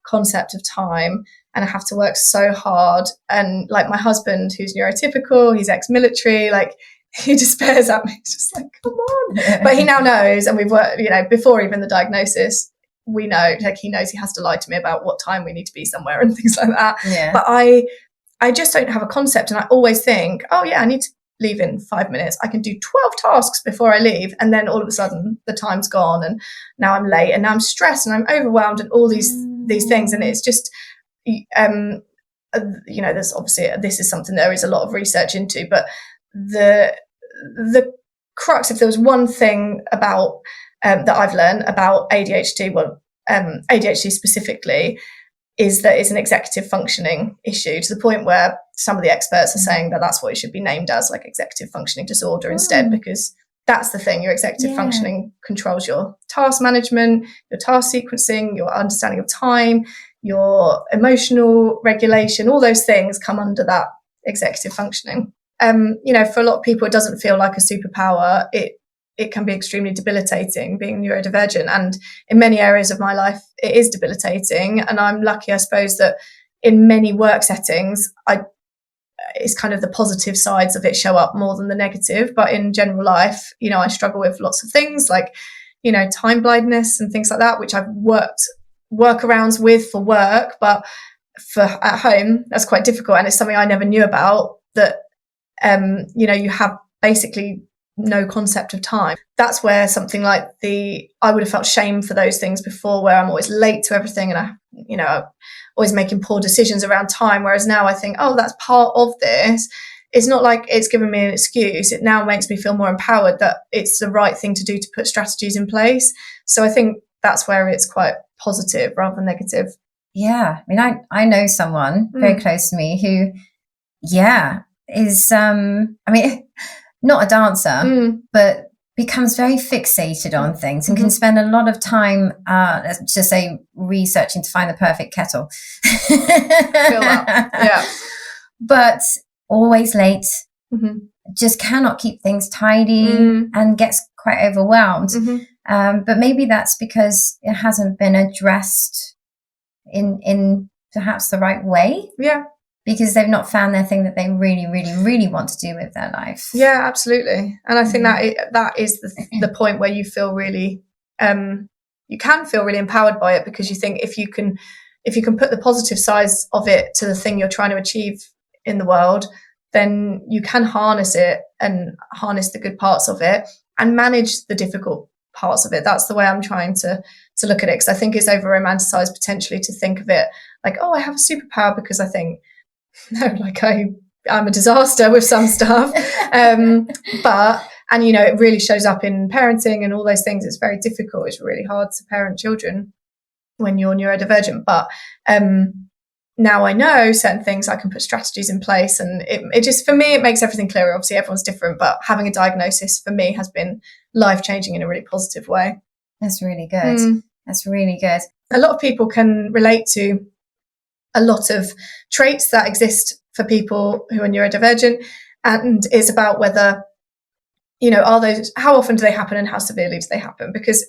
concept of time, and I have to work so hard. And like my husband, who's neurotypical, he's ex-military, like he despairs at me. He's just like, come on. But he now knows, and we've worked, before even the diagnosis, we know, like he knows he has to lie to me about what time we need to be somewhere and things like that. But I just don't have a concept, and I always think, oh yeah, I need to leave in 5 minutes. I can do 12 tasks before I leave, and then all of a sudden the time's gone, and now I'm late, and now I'm stressed, and I'm overwhelmed, and all these things. And it's just there's obviously, this is something there is a lot of research into, but the crux, if there was one thing about that I've learned about ADHD, ADHD specifically, is that it's an executive functioning issue, to the point where some of the experts are saying that that's what it should be named as, like executive functioning disorder instead, because that's the thing. Your executive functioning controls your task management, your task sequencing, your understanding of time, your emotional regulation. All those things come under that executive functioning. For a lot of people, it doesn't feel like a superpower. It can be extremely debilitating being neurodivergent, and in many areas of my life it is debilitating. And I'm lucky, I suppose, that in many work settings it's kind of the positive sides of it show up more than the negative. But in general life, I struggle with lots of things like time blindness and things like that, which I've worked workarounds with for work, but for at home that's quite difficult. And it's something I never knew about, that you have basically no concept of time. That's where something like I would have felt shame for those things before, where I'm always late to everything, and I'm always making poor decisions around time. Whereas now I think, oh, that's part of this. It's not like it's given me an excuse. It now makes me feel more empowered that it's the right thing to do to put strategies in place. So I think that's where it's quite positive rather than negative. Yeah. I mean, I know someone very close to me who, is, not a dancer, but becomes very fixated on things and can spend a lot of time, let's just say, researching to find the perfect kettle. Feel that. Yeah. But always late, just cannot keep things tidy and gets quite overwhelmed. But maybe that's because it hasn't been addressed in perhaps the right way. Yeah. Because they've not found their thing that they really, really, really want to do with their life. Yeah, absolutely. And I think that is the point where you feel really, you can feel really empowered by it, because you think if you can put the positive sides of it to the thing you're trying to achieve in the world, then you can harness it and harness the good parts of it and manage the difficult parts of it. That's the way I'm trying to look at it, because I think it's over romanticized potentially to think of it like, oh, I have a superpower, because I think, no, like I'm a disaster with some stuff. And it really shows up in parenting and all those things. It's very difficult. It's really hard to parent children when you're neurodivergent. But now I know certain things, I can put strategies in place, and it just, for me, it makes everything clearer. Obviously everyone's different, but having a diagnosis for me has been life-changing in a really positive way. That's really good. That's really good. A lot of people can relate to a lot of traits that exist for people who are neurodivergent, and it's about whether how often do they happen and how severely do they happen? Because,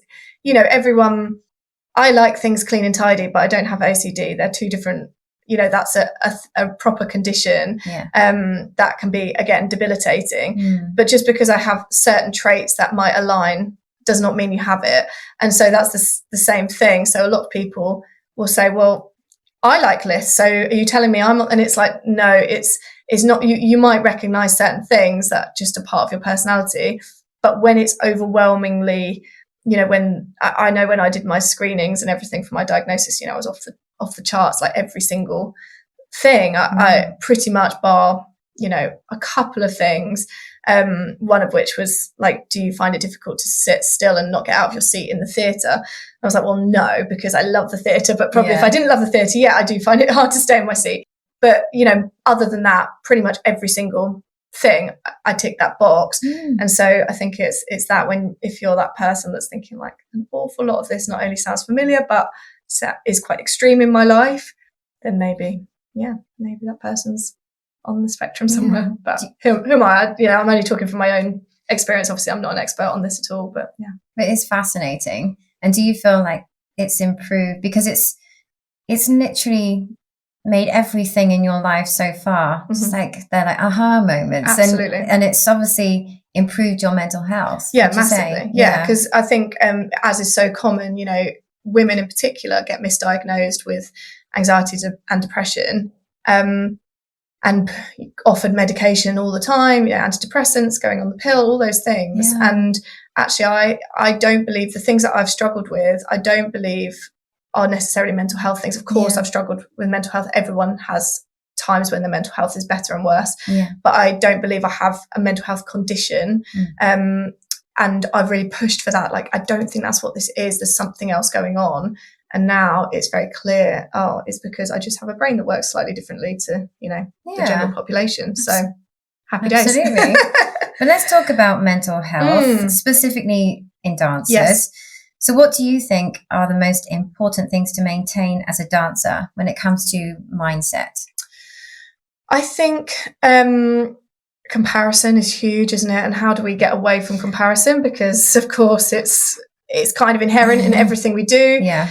I like things clean and tidy, but I don't have OCD. They're two different, that's a proper condition. That can be, again, debilitating. But just because I have certain traits that might align does not mean you have it. And so that's the same thing. So a lot of people will say, well, I like lists, so are you telling me I'm not? And it's like, no, it's not. You might recognize certain things that just are part of your personality, but when it's overwhelmingly, when I know when I did my screenings and everything for my diagnosis, I was off the charts, like every single thing. I pretty much bar, a couple of things. One of which was like, do you find it difficult to sit still and not get out of your seat in the theatre? I was like, well, no, because I love the theatre, but probably if I didn't love the theatre, I do find it hard to stay in my seat. But, other than that, pretty much every single thing, I tick that box. And so I think it's that if you're that person that's thinking like, an awful lot of this not only sounds familiar, but is quite extreme in my life, then maybe that person's on the spectrum somewhere. But who am I? I'm only talking from my own experience. Obviously, I'm not an expert on this at all, but yeah. But it's fascinating. And do you feel like it's improved because it's literally made everything in your life so far? It's like they're like aha moments. Absolutely. And it's obviously improved your mental health. Yeah, massively. Yeah, because I think as is so common, women in particular get misdiagnosed with anxiety and depression. And offered medication all the time, antidepressants, going on the pill, all those things. Yeah. And actually, I don't believe the things that I've struggled with, I don't believe are necessarily mental health things. Of course, I've struggled with mental health. Everyone has times when their mental health is better and worse. Yeah. But I don't believe I have a mental health condition. And I've really pushed for that. Like, I don't think that's what this is. There's something else going on. And now it's very clear, it's because I just have a brain that works slightly differently to, the general population. So happy days. Absolutely. But let's talk about mental health, specifically in dancers. Yes. So what do you think are the most important things to maintain as a dancer when it comes to mindset? I think comparison is huge, isn't it? And how do we get away from comparison? Because, of course, it's kind of inherent in everything we do. Yeah.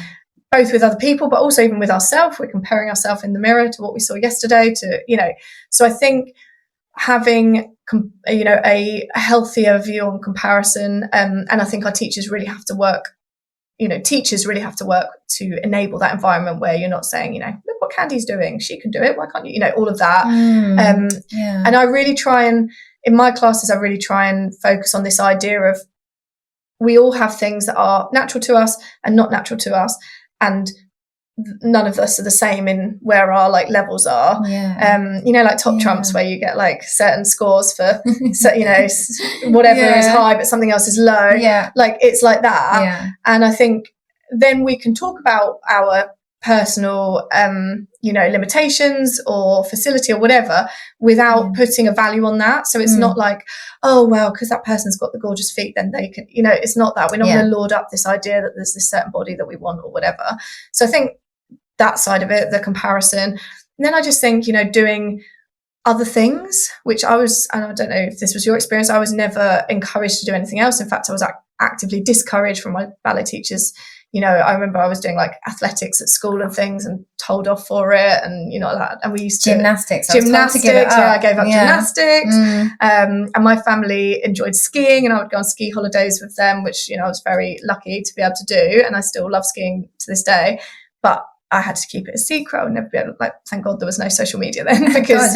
Both with other people, but also even with ourselves. We're comparing ourselves in the mirror to what we saw yesterday so I think having, a healthier view on comparison. And I think our teachers really have to work, to enable that environment where you're not saying, look what Candy's doing. She can do it. Why can't you? All of that. And I really try and, in my classes, I really try and focus on this idea of we all have things that are natural to us and not natural to us. And none of us are the same in where our levels are. Like top trumps where you get certain scores for whatever is high but something else is low. It's like that. And I think then we can talk about our personal limitations or facility or whatever without putting a value on that. So it's not like, oh well, because that person's got the gorgeous feet, then they can, it's not that. We're not going to lord up this idea that there's this certain body that we want or whatever. So I think that side of it, the comparison. And then I just think, doing other things, which and I don't know if this was your experience, I was never encouraged to do anything else. In fact, I was actively discouraged from my ballet teachers. I remember I was doing athletics at school and things and told off for it, and that. And we used to gymnastics. I gave up gymnastics. And my family enjoyed skiing, and I would go on ski holidays with them, which I was very lucky to be able to do, and I still love skiing to this day. But I had to keep it a secret. I would never be able to, thank God there was no social media then, because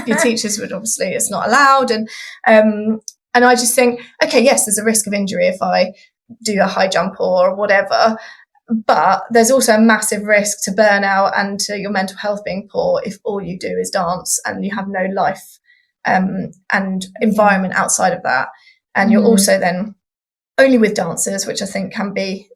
your teachers would obviously, it's not allowed, and I just think, okay, yes, there's a risk of injury if I do a high jump or whatever, but there's also a massive risk to burnout and to your mental health being poor if all you do is dance and you have no life and environment outside of that. And you're also then only with dancers, which I think can be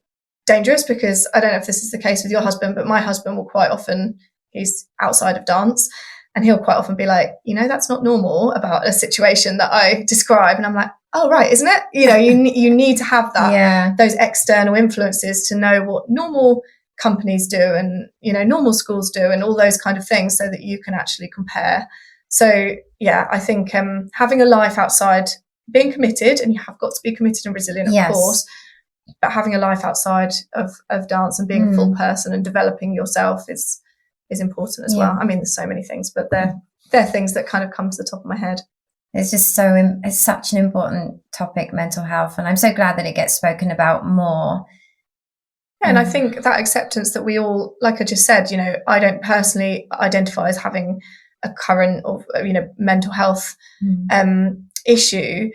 dangerous, because I don't know if this is the case with your husband, but my husband will quite often, he's outside of dance, and he'll quite often be like, that's not normal about a situation that I describe. And I'm like, oh, right, isn't it? You need to have that, those external influences to know what normal companies do and, normal schools do and all those kind of things, so that you can actually compare. So, I think having a life outside being committed, and you have got to be committed and resilient, of course, but having a life outside of dance and being a full person and developing yourself is important as well. I mean, there's so many things, but they're things that kind of come to the top of my head. It's just it's such an important topic, mental health, and I'm so glad that it gets spoken about more. Yeah, and I think that acceptance that we all, like I just said, you know, I don't personally identify as having a current or, you know, mental health issue,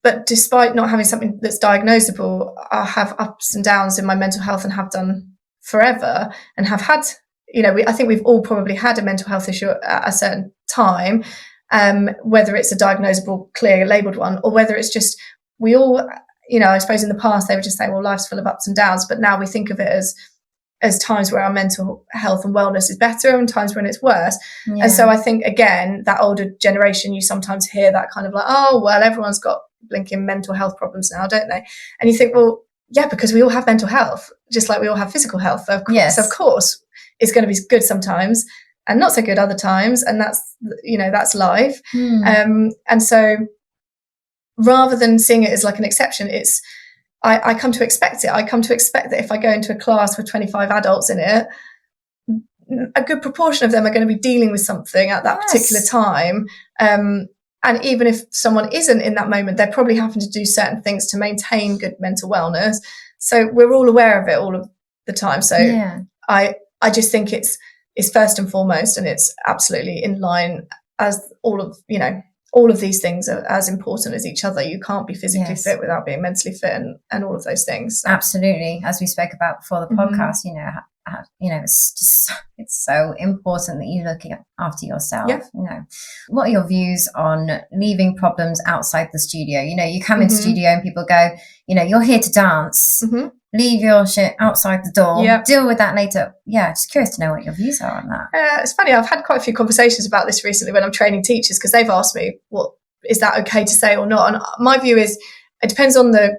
but despite not having something that's diagnosable, I have ups and downs in my mental health and have done forever, and have had, you know, I think we've all probably had a mental health issue at a certain time, whether it's a diagnosable, clear labelled one, or whether it's just we all, you know, I suppose in the past they would just say, well, life's full of ups and downs, but now we think of it as times where our mental health and wellness is better and times when it's worse. Yeah. And so I think, again, that older generation, you sometimes hear that kind of like, oh, well, everyone's got blinking mental health problems now, don't they? And you think, well, yeah, because we all have mental health, just like we all have physical health. Of course, yes. Of course, it's going to be good sometimes and not so good other times. And that's, you know, that's life. And so rather than seeing it as like an exception, it's, I come to expect it. I come to expect that if I go into a class with 25 adults in it, a good proportion of them are going to be dealing with something at that particular time. And even if someone isn't in that moment, they're probably having to do certain things to maintain good mental wellness. So we're all aware of it all of the time. So I just think it's first and foremost, and it's absolutely in line as all of these things are as important as each other. You can't be physically fit without being mentally fit and all of those things. So. Absolutely. As we spoke about before the podcast, it's so important that you look after yourself. You know, what are your views on leaving problems outside the studio? You know, you come into studio and people go, you know, you're here to dance. Leave your shit outside the door. Deal with that later. Yeah, just curious to know what your views are on that. It's funny. I've had quite a few conversations about this recently when I'm training teachers, because they've asked me, "What is that okay to say or not?" And my view is, it depends on the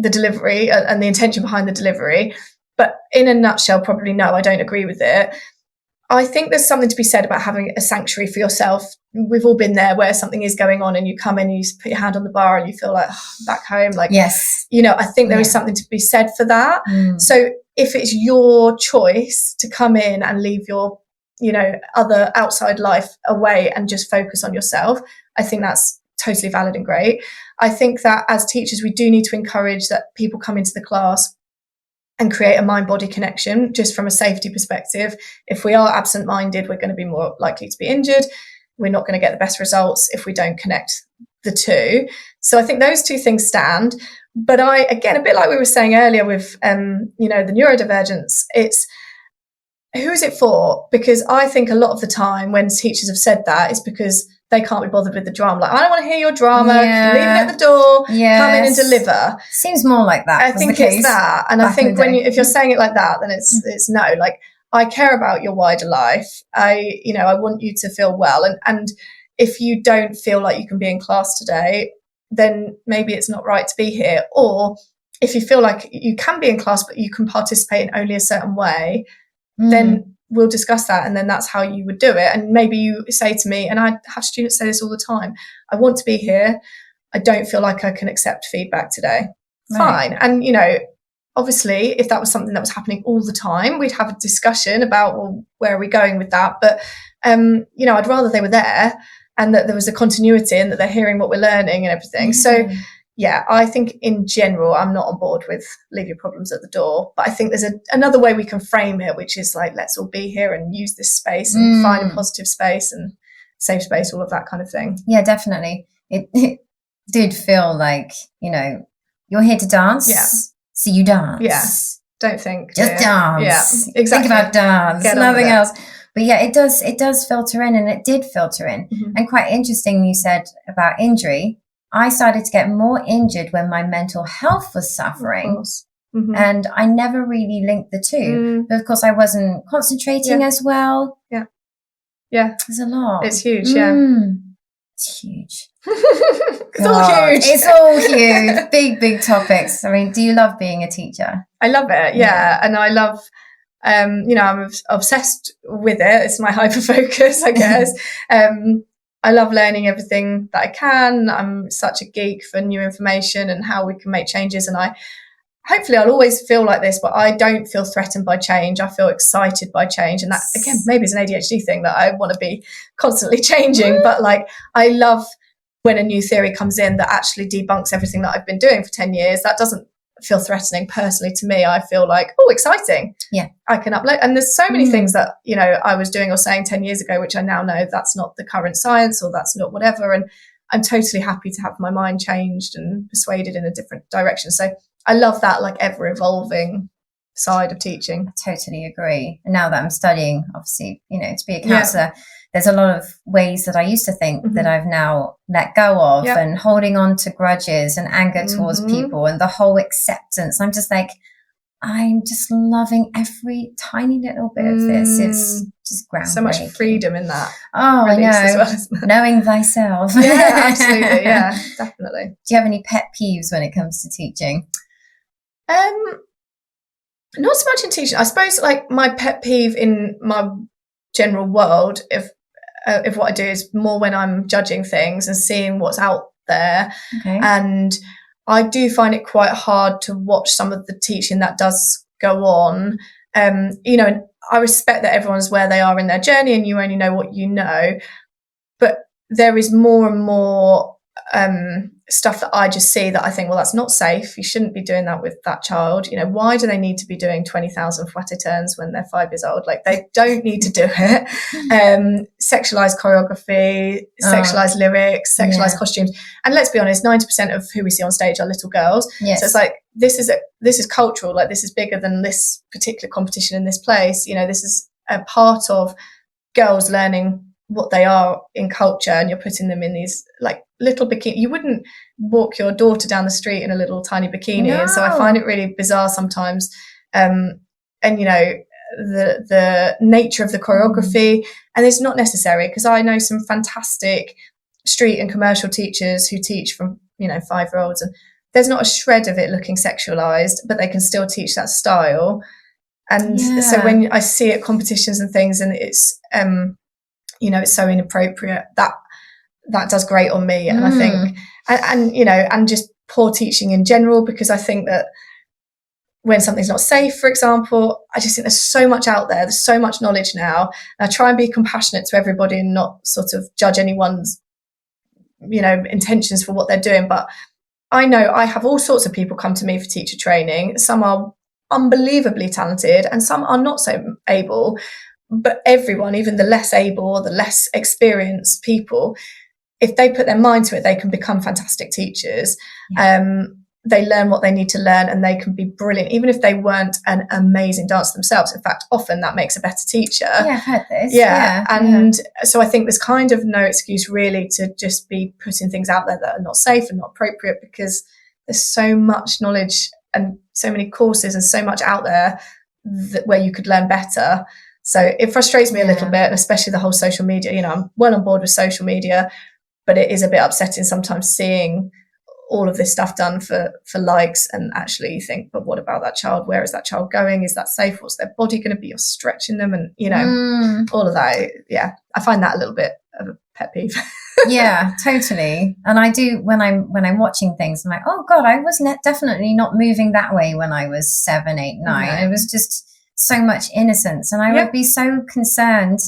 delivery and the intention behind the delivery. But in a nutshell, probably no, I don't agree with it. I think there's something to be said about having a sanctuary for yourself. We've all been there where something is going on and you come in and you put your hand on the bar and you feel like, back home. Like, you know, I think there is something to be said for that. So if it's your choice to come in and leave your, you know, other outside life away and just focus on yourself, I think that's totally valid and great. I think that as teachers, we do need to encourage that people come into the class and create a mind-body connection, just from a safety perspective. If we are absent-minded, we're going to be more likely to be injured. We're not going to get the best results if we don't connect the two. So I think those two things stand. But again, a bit like we were saying earlier with, you know, the neurodivergence, it's who is it for? Because I think a lot of the time when teachers have said that, it's because they can't be bothered with the drama. Like, I don't want to hear your drama. Leave it at the door. Come in and deliver. Seems more like that. I think it's that. And I think if you're saying it like that, then it's no. Like, I care about your wider life. I want you to feel well. And if you don't feel like you can be in class today, then maybe it's not right to be here. Or if you feel like you can be in class, but you can participate in only a certain way, then we'll discuss that, and then that's how you would do it. And maybe you say to me, and I have students say this all the time, I want to be here, I don't feel like I can accept feedback today. Fine. And, you know, obviously, if that was something that was happening all the time, we'd have a discussion about, well, where are we going with that? But, you know, I'd rather they were there and that there was a continuity and that they're hearing what we're learning and everything. So, yeah, I think in general, I'm not on board with leave your problems at the door. But I think there's another way we can frame it, which is like, let's all be here and use this space and find a positive space and safe space, all of that kind of thing. Yeah, definitely. It did feel like, you know, you're here to dance. Yeah. So you dance. Yeah. Don't think. Just dance. Yeah, exactly. Think about dance. Nothing else. But yeah, it does filter in, and it did filter in. And quite interesting, you said about injury. I started to get more injured when my mental health was suffering. And I never really linked the two. But of course, I wasn't concentrating as well. Yeah. There's a lot. It's huge, It's huge. It's all huge. It's all huge. Big topics. I mean, do you love being a teacher? I love it, yeah. And I love, you know, I'm obsessed with it. It's my hyper focus, I guess. I love learning everything that I can. I'm such a geek for new information and how we can make changes. And hopefully I'll always feel like this, but I don't feel threatened by change. I feel excited by change. And that, again, maybe it's an ADHD thing that I want to be constantly changing. But like, I love when a new theory comes in that actually debunks everything that I've been doing for 10 years. That doesn't feel threatening personally to me. I feel like, oh, exciting. Yeah. I can upload. And there's so many things that, you know, I was doing or saying 10 years ago, which I now know that's not the current science or that's not whatever. And I'm totally happy to have my mind changed and persuaded in a different direction. So I love that, like, ever evolving side of teaching. I totally agree. And now that I'm studying, obviously, you know, to be a counsellor, there's a lot of ways that I used to think that I've now let go of, and holding on to grudges and anger towards people and the whole acceptance. I'm just like, I'm just loving every tiny little bit of this. It's just groundbreaking. So much freedom in that. Oh, I know. Well, knowing thyself. Yeah, absolutely. Yeah, definitely. Do you have any pet peeves when it comes to teaching? Not so much in teaching. I suppose, like, my pet peeve in my general world, if what I do is more when I'm judging things and seeing what's out there. Okay. And I do find it quite hard to watch some of the teaching that does go on. You know, and I respect that everyone's where they are in their journey and you only know what you know. But there is more and more stuff that I just see that I think, well, that's not safe. You shouldn't be doing that with that child. You know, why do they need to be doing 20,000 fouette turns when they're 5 years old? Like, they don't need to do it. Sexualized choreography, sexualized lyrics, sexualized costumes. And let's be honest, 90% of who we see on stage are little girls. Yes. So it's like, this is cultural. Like, this is bigger than this particular competition in this place. You know, this is a part of girls learning what they are in culture, and you're putting them in these, like, little bikini. You wouldn't walk your daughter down the street in a little tiny bikini. No. And so I find it really bizarre sometimes. And, you know, the nature of the choreography, and it's not necessary, because I know some fantastic street and commercial teachers who teach from, you know, 5-year-olds, and there's not a shred of it looking sexualized, but they can still teach that style. And so when I see it at competitions and things, and it's, you know, it's so inappropriate, that does great on me. And I think, and you know, and just poor teaching in general, because I think that when something's not safe, for example, I just think there's so much out there. There's so much knowledge now. And I try and be compassionate to everybody and not sort of judge anyone's, you know, intentions for what they're doing. But I know I have all sorts of people come to me for teacher training. Some are unbelievably talented and some are not so able. But everyone, even the less able or the less experienced people, if they put their mind to it, they can become fantastic teachers. They learn what they need to learn and they can be brilliant, even if they weren't an amazing dancer themselves. In fact, often that makes a better teacher. Yeah, I've heard this. So I think there's kind of no excuse really to just be putting things out there that are not safe and not appropriate, because there's so much knowledge and so many courses and so much out there where you could learn better. So it frustrates me a little bit, and especially the whole social media. You know, I'm well on board with social media, but it is a bit upsetting sometimes seeing all of this stuff done for likes, and actually you think, but what about that child? Where is that child going? Is that safe? What's their body going to be? You're stretching them, and, you know, all of that. Yeah, I find that a little bit of a pet peeve. Yeah, totally. And I do, when I'm watching things, I'm like, oh God, I was definitely not moving that way when I was 7, 8, 9. It was just so much innocence, and I would be so concerned.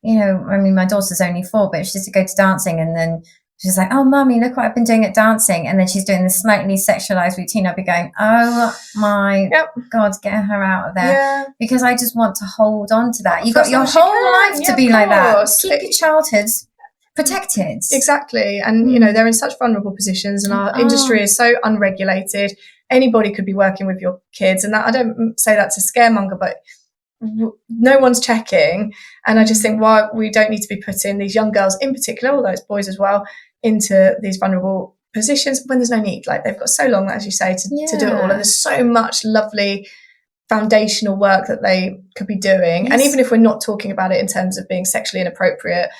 You know, I mean, my daughter's only 4, but she used to go to dancing, and then she's like, oh, Mummy, look what I've been doing at dancing. And then she's doing this slightly sexualized routine. I'd be going, oh my God, get her out of there. Yeah. Because I just want to hold on to that. You've got your whole life to be like that. Keep your childhood protected. Exactly. And, you know, they're in such vulnerable positions, and our industry is so unregulated. Anybody could be working with your kids. And that, I don't say that to scaremonger, but no one's checking. And I just think, why we don't need to be putting these young girls in particular, although it's boys as well, into these vulnerable positions when there's no need. Like, they've got so long, as you say, to do it all. And there's so much lovely foundational work that they could be doing. Yes. And even if we're not talking about it in terms of being sexually inappropriate,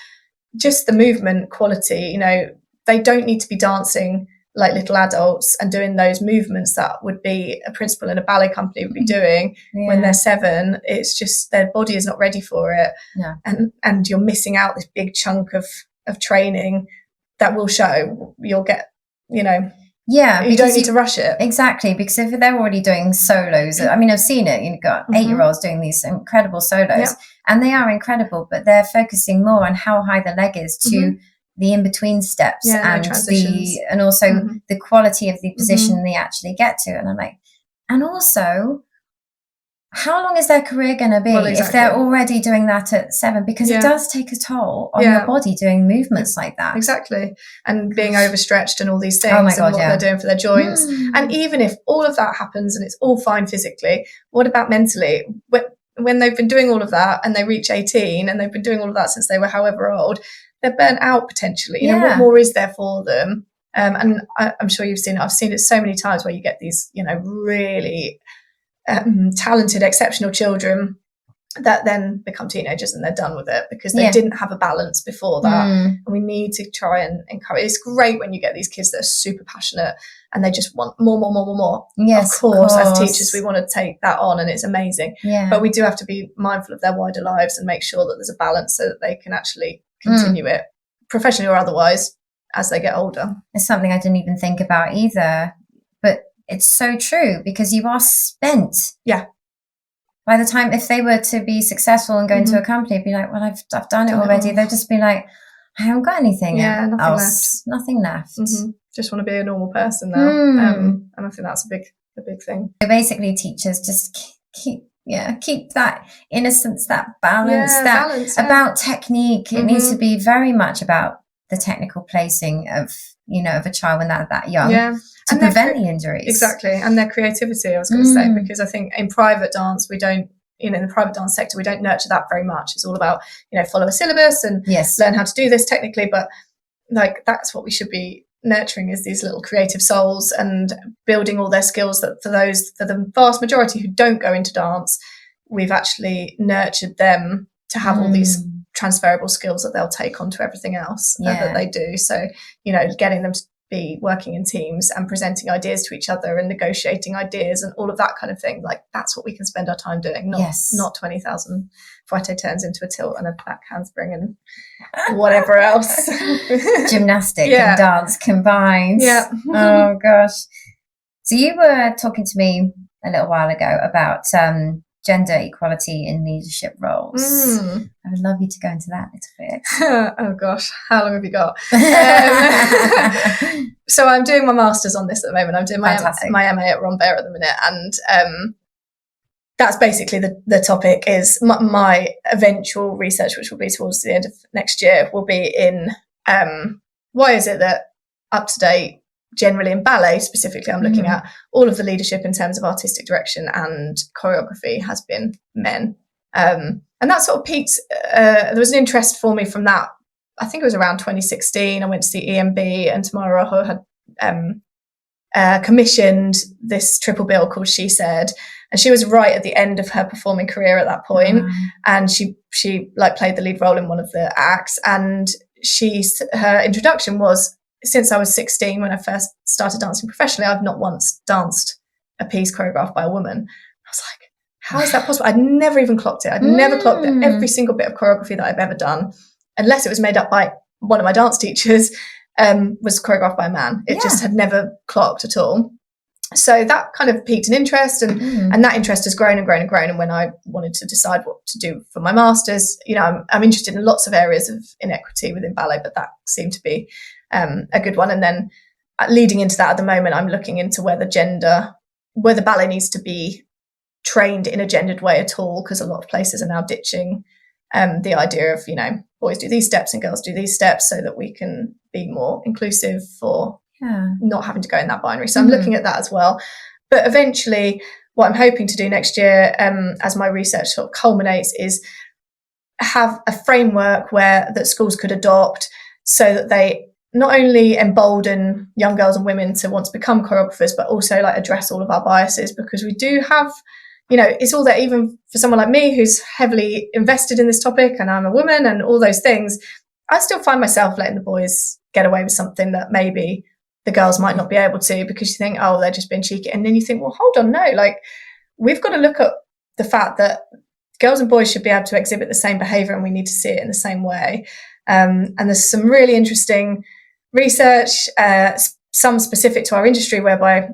just the movement quality, you know, they don't need to be dancing like little adults and doing those movements that would be a principal in a ballet company would be doing when they're 7. It's just their body is not ready for it. And you're missing out this big chunk of of training that will show. You'll get, you Yeah, you don't need to rush it. Exactly, because if they're already doing solos, I mean, I've seen it. You've got 8-year-olds doing these incredible solos, and they are incredible, but they're focusing more on how high the leg is to the in-between steps and also the quality of the position they actually get to. And I'm like, and also, how long is their career going to be if they're already doing that at 7? Because it does take a toll on your body doing movements like that. Exactly. And being overstretched and all these things and what they're doing for their joints. And even if all of that happens and it's all fine physically, what about mentally? When they've been doing all of that and they reach 18 and they've been doing all of that since they were however old, they're burnt out potentially. You know, what more is there for them? And I'm sure you've seen it. I've seen it so many times where you get these, you know, really talented, exceptional children that then become teenagers and they're done with it because they didn't have a balance before that. And we need to try and encourage. It's great when you get these kids that are super passionate and they just want more. Yes, of course, as teachers, we want to take that on and it's amazing. Yeah. But we do have to be mindful of their wider lives and make sure that there's a balance so that they can actually continue it, professionally or otherwise, as they get older. It's something I didn't even think about either. But it's so true because you are spent. Yeah. By the time, if they were to be successful and go into a company, it'd be like, well, I've done it already. They'd just be like, I haven't got anything else. Nothing left. Just want to be a normal person now. And I think that's a big thing. So basically, teachers just keep that innocence, that balance, about technique. It needs to be very much about the technical placing of a child when they're that young to prevent the injuries. Exactly. And their creativity, I was going to say, because I think in private dance, we don't, in the private dance sector, we don't nurture that very much. It's all about, follow a syllabus and learn how to do this technically. But like, that's what we should be nurturing, is these little creative souls and building all their skills that for the vast majority who don't go into dance, we've actually nurtured them to have all these transferable skills that they'll take onto everything else that they do. So, getting them to be working in teams and presenting ideas to each other and negotiating ideas and all of that kind of thing. Like, that's what we can spend our time doing, not 20,000 fouette turns into a tilt and a back handspring and whatever else. Gymnastic and dance combined. Yeah. Oh, gosh. So you were talking to me a little while ago about gender equality in leadership roles. I would love you to go into that a little bit. Oh gosh, how long have you got? So I'm doing my master's on this at the moment. I'm doing my MA at Rambert at the minute, and that's basically the topic. Is my eventual research, which will be towards the end of next year, will be in why is it that up to date, generally in ballet specifically, I'm looking at all of the leadership in terms of artistic direction and choreography has been men. And that sort of peaked, there was an interest for me from that. I think it was around 2016. I went to see EMB and Tamara Rojo had commissioned this triple bill called She Said. And she was right at the end of her performing career at that point. And she like played the lead role in one of the acts. And her introduction was, since I was 16, when I first started dancing professionally, I've not once danced a piece choreographed by a woman. I was like, how is that possible? I'd never even clocked it. I'd never clocked it. Every single bit of choreography that I've ever done, unless it was made up by one of my dance teachers, was choreographed by a man. It just had never clocked at all. So that kind of piqued an interest, and that interest has grown and grown and grown. And when I wanted to decide what to do for my master's, I'm interested in lots of areas of inequity within ballet, but that seemed to be a good one. And then leading into that, at the moment, I'm looking into whether ballet needs to be trained in a gendered way at all, because a lot of places are now ditching the idea of, boys do these steps and girls do these steps, so that we can be more inclusive for not having to go in that binary. So I'm looking at that as well. But eventually, what I'm hoping to do next year, as my research sort of culminates, is have a framework that schools could adopt, so that they not only embolden young girls and women to want to become choreographers, but also like address all of our biases, because we do have, it's all there. Even for someone like me who's heavily invested in this topic, and I'm a woman and all those things, I still find myself letting the boys get away with something that maybe the girls might not be able to, because you think, oh, they're just being cheeky. And then you think, well, hold on, no, like, we've got to look at the fact that girls and boys should be able to exhibit the same behaviour, and we need to see it in the same way. And there's some really interesting research, some specific to our industry, whereby,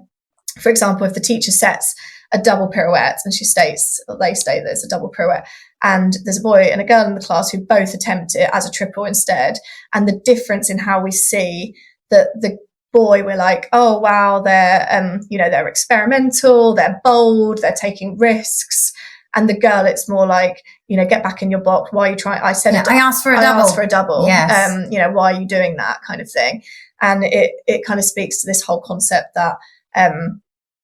for example, if the teacher sets a double pirouette and they state that it's a double pirouette, and there's a boy and a girl in the class who both attempt it as a triple instead, and the difference in how we see that the boy, we're like, oh wow, they're experimental, they're bold, they're taking risks. And the girl, it's more like, get back in your box. Why are you trying? I asked for a double. Yes. Why are you doing that kind of thing? And it kind of speaks to this whole concept that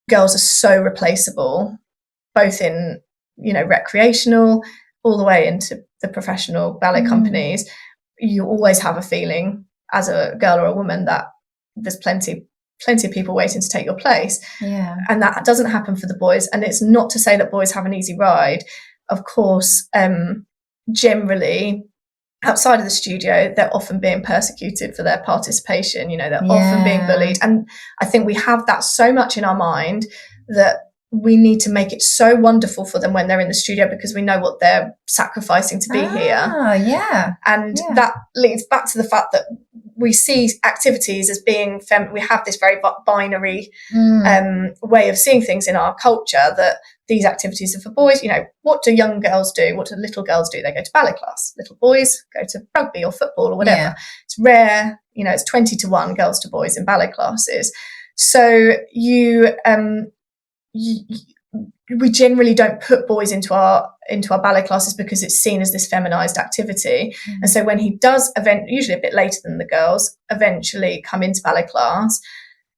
girls are so replaceable, both in, recreational, all the way into the professional ballet companies. You always have a feeling as a girl or a woman that there's plenty of people waiting to take your place. Yeah. And that doesn't happen for the boys. And it's not to say that boys have an easy ride. Of course, generally, outside of the studio, they're often being persecuted for their participation. They're often being bullied. And I think we have that so much in our mind that we need to make it so wonderful for them when they're in the studio, because we know what they're sacrificing to be here. Yeah. And that leads back to the fact that we see activities as being we have this very binary way of seeing things in our culture, that these activities are for boys. What do young girls do? What do little girls do? They go to ballet class. Little boys go to rugby or football or whatever. Yeah. It's rare, it's 20-1 girls to boys in ballet classes. So we generally don't put boys into our ballet classes because it's seen as this feminized activity. And so when he does usually a bit later than the girls, eventually come into ballet class,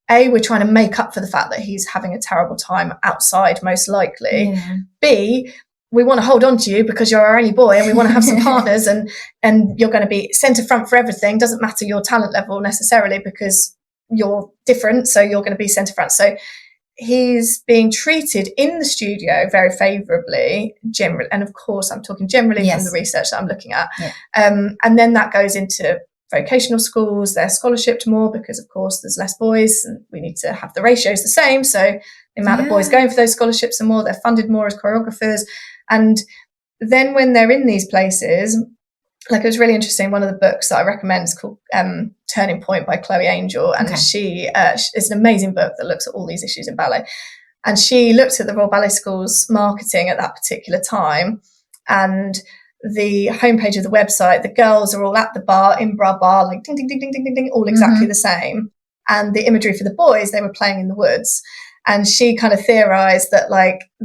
we're trying to make up for the fact that he's having a terrible time outside, most likely. B, we want to hold on to you because you're our only boy, and we want to have some partners, and you're going to be centre front for everything. Doesn't matter your talent level necessarily, because you're different, so you're going to be centre front. So he's being treated in the studio very favourably, generally, and of course I'm talking generally from the research that I'm looking at. And then that goes into vocational schools. They're scholarshiped more because, of course, there's less boys, and we need to have the ratios the same. So the amount of boys going for those scholarships are more. They're funded more as choreographers. And then when they're in these places, it was really interesting. One of the books that I recommend is called Turning Point by Chloe Angel. And she it's an amazing book that looks at all these issues in ballet. And she looked at the Royal Ballet School's marketing at that particular time. And the homepage of the website, the girls are all at the bar, in bra bar, like ding, ding, ding, ding, ding, ding, ding, all exactly the same. And the imagery for the boys, they were playing in the woods. And she kind of theorized that,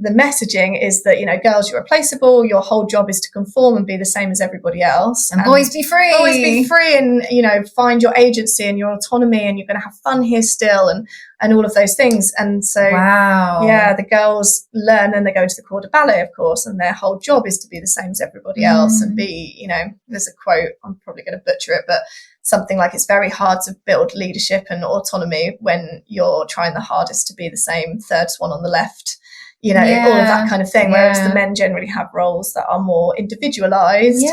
the messaging is that, girls, you're replaceable. Your whole job is to conform and be the same as everybody else. And boys be free. Boys be free and, find your agency and your autonomy, and you're going to have fun here still, and all of those things. And so, the girls learn, and they go into the corps de ballet, of course, and their whole job is to be the same as everybody else and be, there's a quote, I'm probably going to butcher it, but something like, it's very hard to build leadership and autonomy when you're trying the hardest to be the same third swan on the left, all of that kind of thing. Whereas the men generally have roles that are more individualized.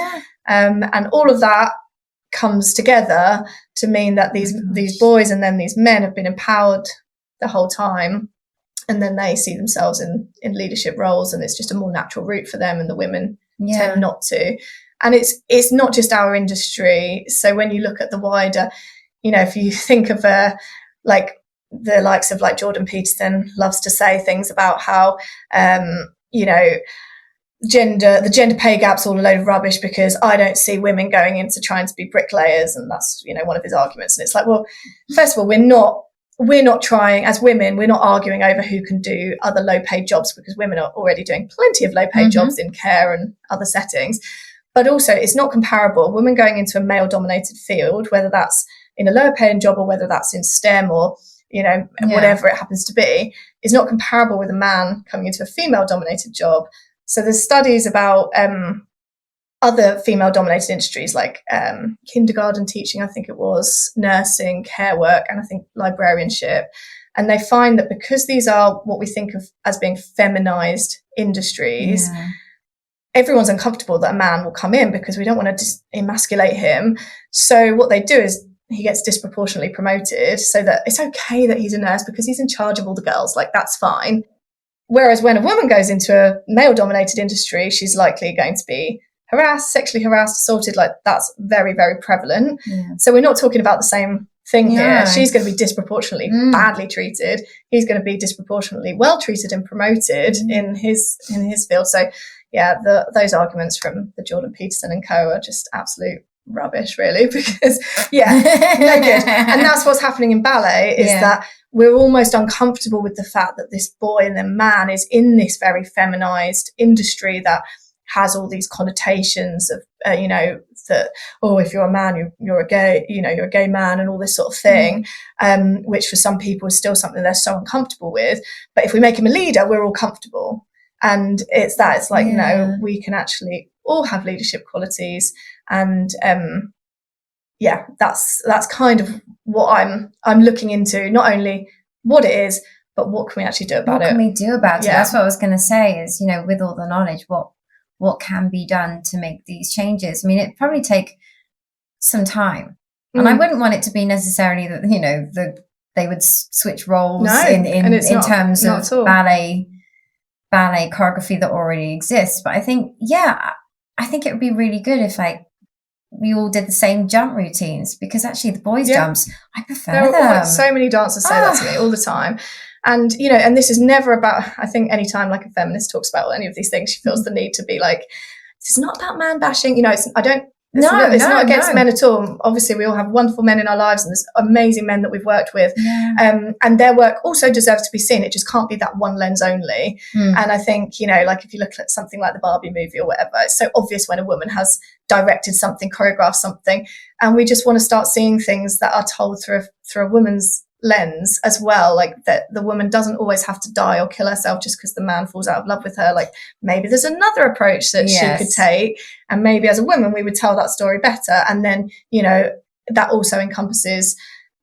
And all of that comes together to mean that these boys and then these men have been empowered the whole time. And then they see themselves in leadership roles, and it's just a more natural route for them, and the women tend not to. And it's not just our industry. So when you look at the wider, if you think of the likes of Jordan Peterson loves to say things about how, the gender pay gap's all a load of rubbish because I don't see women going into trying to be bricklayers. And that's, one of his arguments. And it's like, well, first of all, we're not trying, as women, we're not arguing over who can do other low paid jobs, because women are already doing plenty of low paid jobs in care and other settings. But also, it's not comparable. Women going into a male-dominated field, whether that's in a lower-paying job or whether that's in STEM or, whatever it happens to be, is not comparable with a man coming into a female-dominated job. So there's studies about other female-dominated industries like kindergarten teaching, I think it was, nursing, care work, and I think librarianship. And they find that because these are what we think of as being feminized industries, everyone's uncomfortable that a man will come in because we don't want to emasculate him. So what they do is he gets disproportionately promoted so that it's okay that he's a nurse because he's in charge of all the girls. That's fine. Whereas when a woman goes into a male-dominated industry, she's likely going to be harassed, sexually harassed, assaulted. Like, that's very, very prevalent. Yeah. So we're not talking about the same thing here. She's going to be disproportionately badly treated. He's going to be disproportionately well treated and promoted in his field. So yeah, those arguments from the Jordan Peterson and co are just absolute rubbish, really, because no good. And that's what's happening in ballet, is that we're almost uncomfortable with the fact that this boy and then man is in this very feminized industry that has all these connotations of that, oh, if you're a man, you're a gay, you're a gay man, and all this sort of thing, which for some people is still something they're so uncomfortable with. But if we make him a leader, we're all comfortable. And it's like, no, we can actually all have leadership qualities. And that's kind of what I'm looking into, not only what it is, but what can we actually do about it? What can we do about it? That's what I was going to say is, with all the knowledge, what can be done to make these changes? I mean, it'd probably take some time. And I wouldn't want it to be necessarily that, they would switch roles in terms of ballet choreography that already exists. But I think it would be really good if we all did the same jump routines, because actually the boys' jumps, I prefer them. So many dancers say that to me all the time. And, and this is never about, I think any time like a feminist talks about any of these things, she feels the need to be like, this is not about man bashing. It's not against men at all. Obviously, we all have wonderful men in our lives, and there's amazing men that we've worked with. And their work also deserves to be seen. It just can't be that one lens only. And I think, like if you look at something like the Barbie movie or whatever, it's so obvious when a woman has directed something, choreographed something, and we just want to start seeing things that are told through a woman's lens as well, like that the woman doesn't always have to die or kill herself just because the man falls out of love with her. Like, maybe there's another approach that she could take, and maybe as a woman we would tell that story better. And then that also encompasses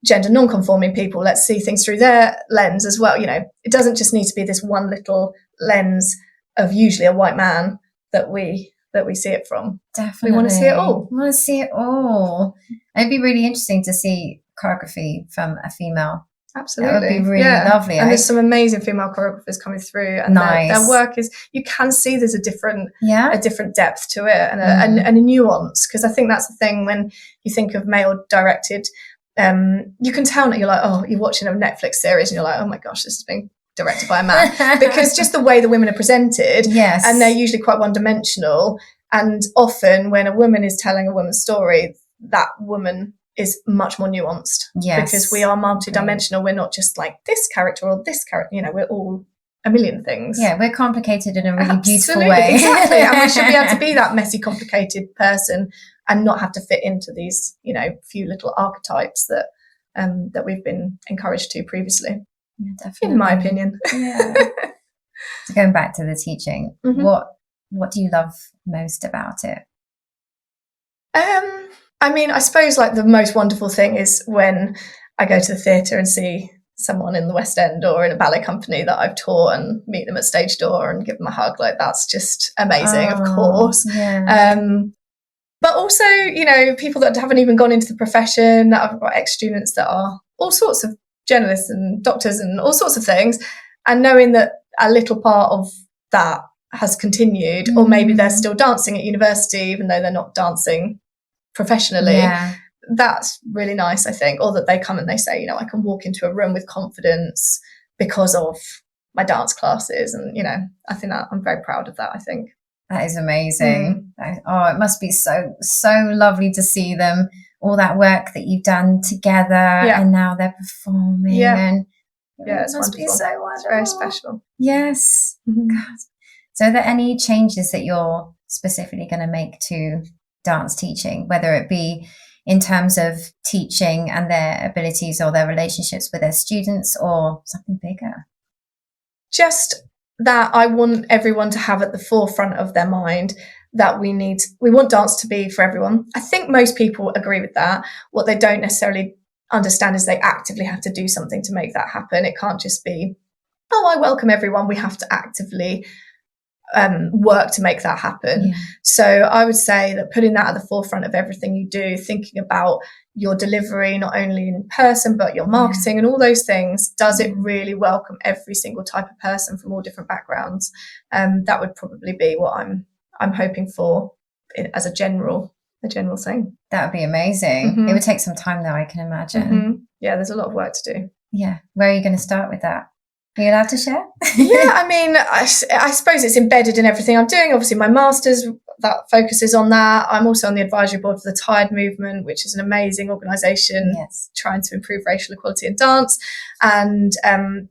gender non-conforming people. Let's see things through their lens as well. It doesn't just need to be this one little lens of usually a white man that we see it from. Definitely, we want to see it all. We want to see it all. It'd be really interesting to see choreography from a female. Absolutely. That would be really lovely. And there's some amazing female choreographers coming through, and their work is, you can see there's a different depth to it, and a nuance, because I think that's the thing when you think of male directed, you can tell that you're like, oh, you're watching a Netflix series and you're like, oh my gosh, this is being directed by a man, because just the way the women are presented, and they're usually quite one-dimensional, and often when a woman is telling a woman's story, that woman is much more nuanced, because we are multi-dimensional. We're not just like this character or this character, we're all a million things. We're complicated in a really beautiful way. Exactly. And we should be able to be that messy, complicated person and not have to fit into these, few little archetypes that we've been encouraged to previously. Definitely. In my opinion. So going back to the teaching, what do you love most about it? I mean, I suppose like the most wonderful thing is when I go to the theatre and see someone in the West End or in a ballet company that I've taught and meet them at stage door and give them a hug. Like, that's just amazing, of course. But also, people that haven't even gone into the profession. I've got ex-students that are all sorts of journalists and doctors and all sorts of things, and knowing that a little part of that has continued, or maybe they're still dancing at university even though they're not dancing professionally, that's really nice, I think. Or that they come and they say, I can walk into a room with confidence because of my dance classes, and I think that I'm very proud of that. I think that is amazing. It must be so lovely to see them, all that work that you've done together, and now they're performing, and it it's must be so wonderful. It's very special. Yes. God. So are there any changes that you're specifically going to make to dance teaching, whether it be in terms of teaching and their abilities or their relationships with their students, or something bigger? Just that I want everyone to have at the forefront of their mind that we want dance to be for everyone. I think most people agree with that. What they don't necessarily understand is they actively have to do something to make that happen. It can't just be, oh, I welcome everyone. We have to actively work to make that happen. Yeah. So I would say that putting that at the forefront of everything you do, thinking about your delivery, not only in person, but your marketing and all those things, does it really welcome every single type of person from all different backgrounds? That would probably be what I'm hoping for as a general thing. That would be amazing. It would take some time though, I can imagine. Yeah, there's a lot of work to do. Yeah. Where are you going to start with that? Are you allowed to share? Yeah, I mean, I suppose it's embedded in everything I'm doing. Obviously, my master's, that focuses on that. I'm also on the advisory board for the Tide movement, which is an amazing organisation trying to improve racial equality in dance. And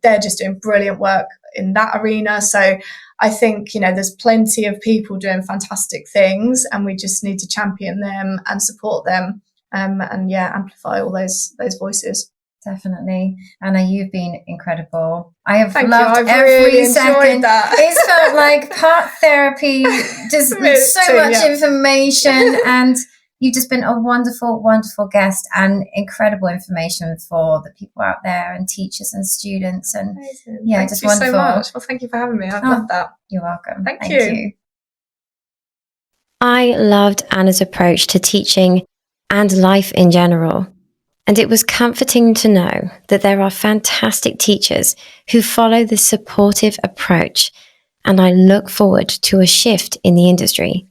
they're just doing brilliant work in that arena. So I think, there's plenty of people doing fantastic things, and we just need to champion them and support them and amplify all those voices. Definitely. Anna, you've been incredible. I have loved every really second. That. It's felt like part therapy, just so much information, and you've just been a wonderful, wonderful guest, and incredible information for the people out there and teachers and students. And amazing. Yeah, thank just you wonderful. So much. Well, thank you for having me. I've loved that. You're welcome. Thank you. I loved Anna's approach to teaching and life in general. And it was comforting to know that there are fantastic teachers who follow this supportive approach, and I look forward to a shift in the industry.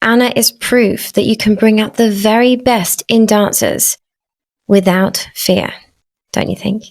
Anna is proof that you can bring out the very best in dancers without fear, don't you think?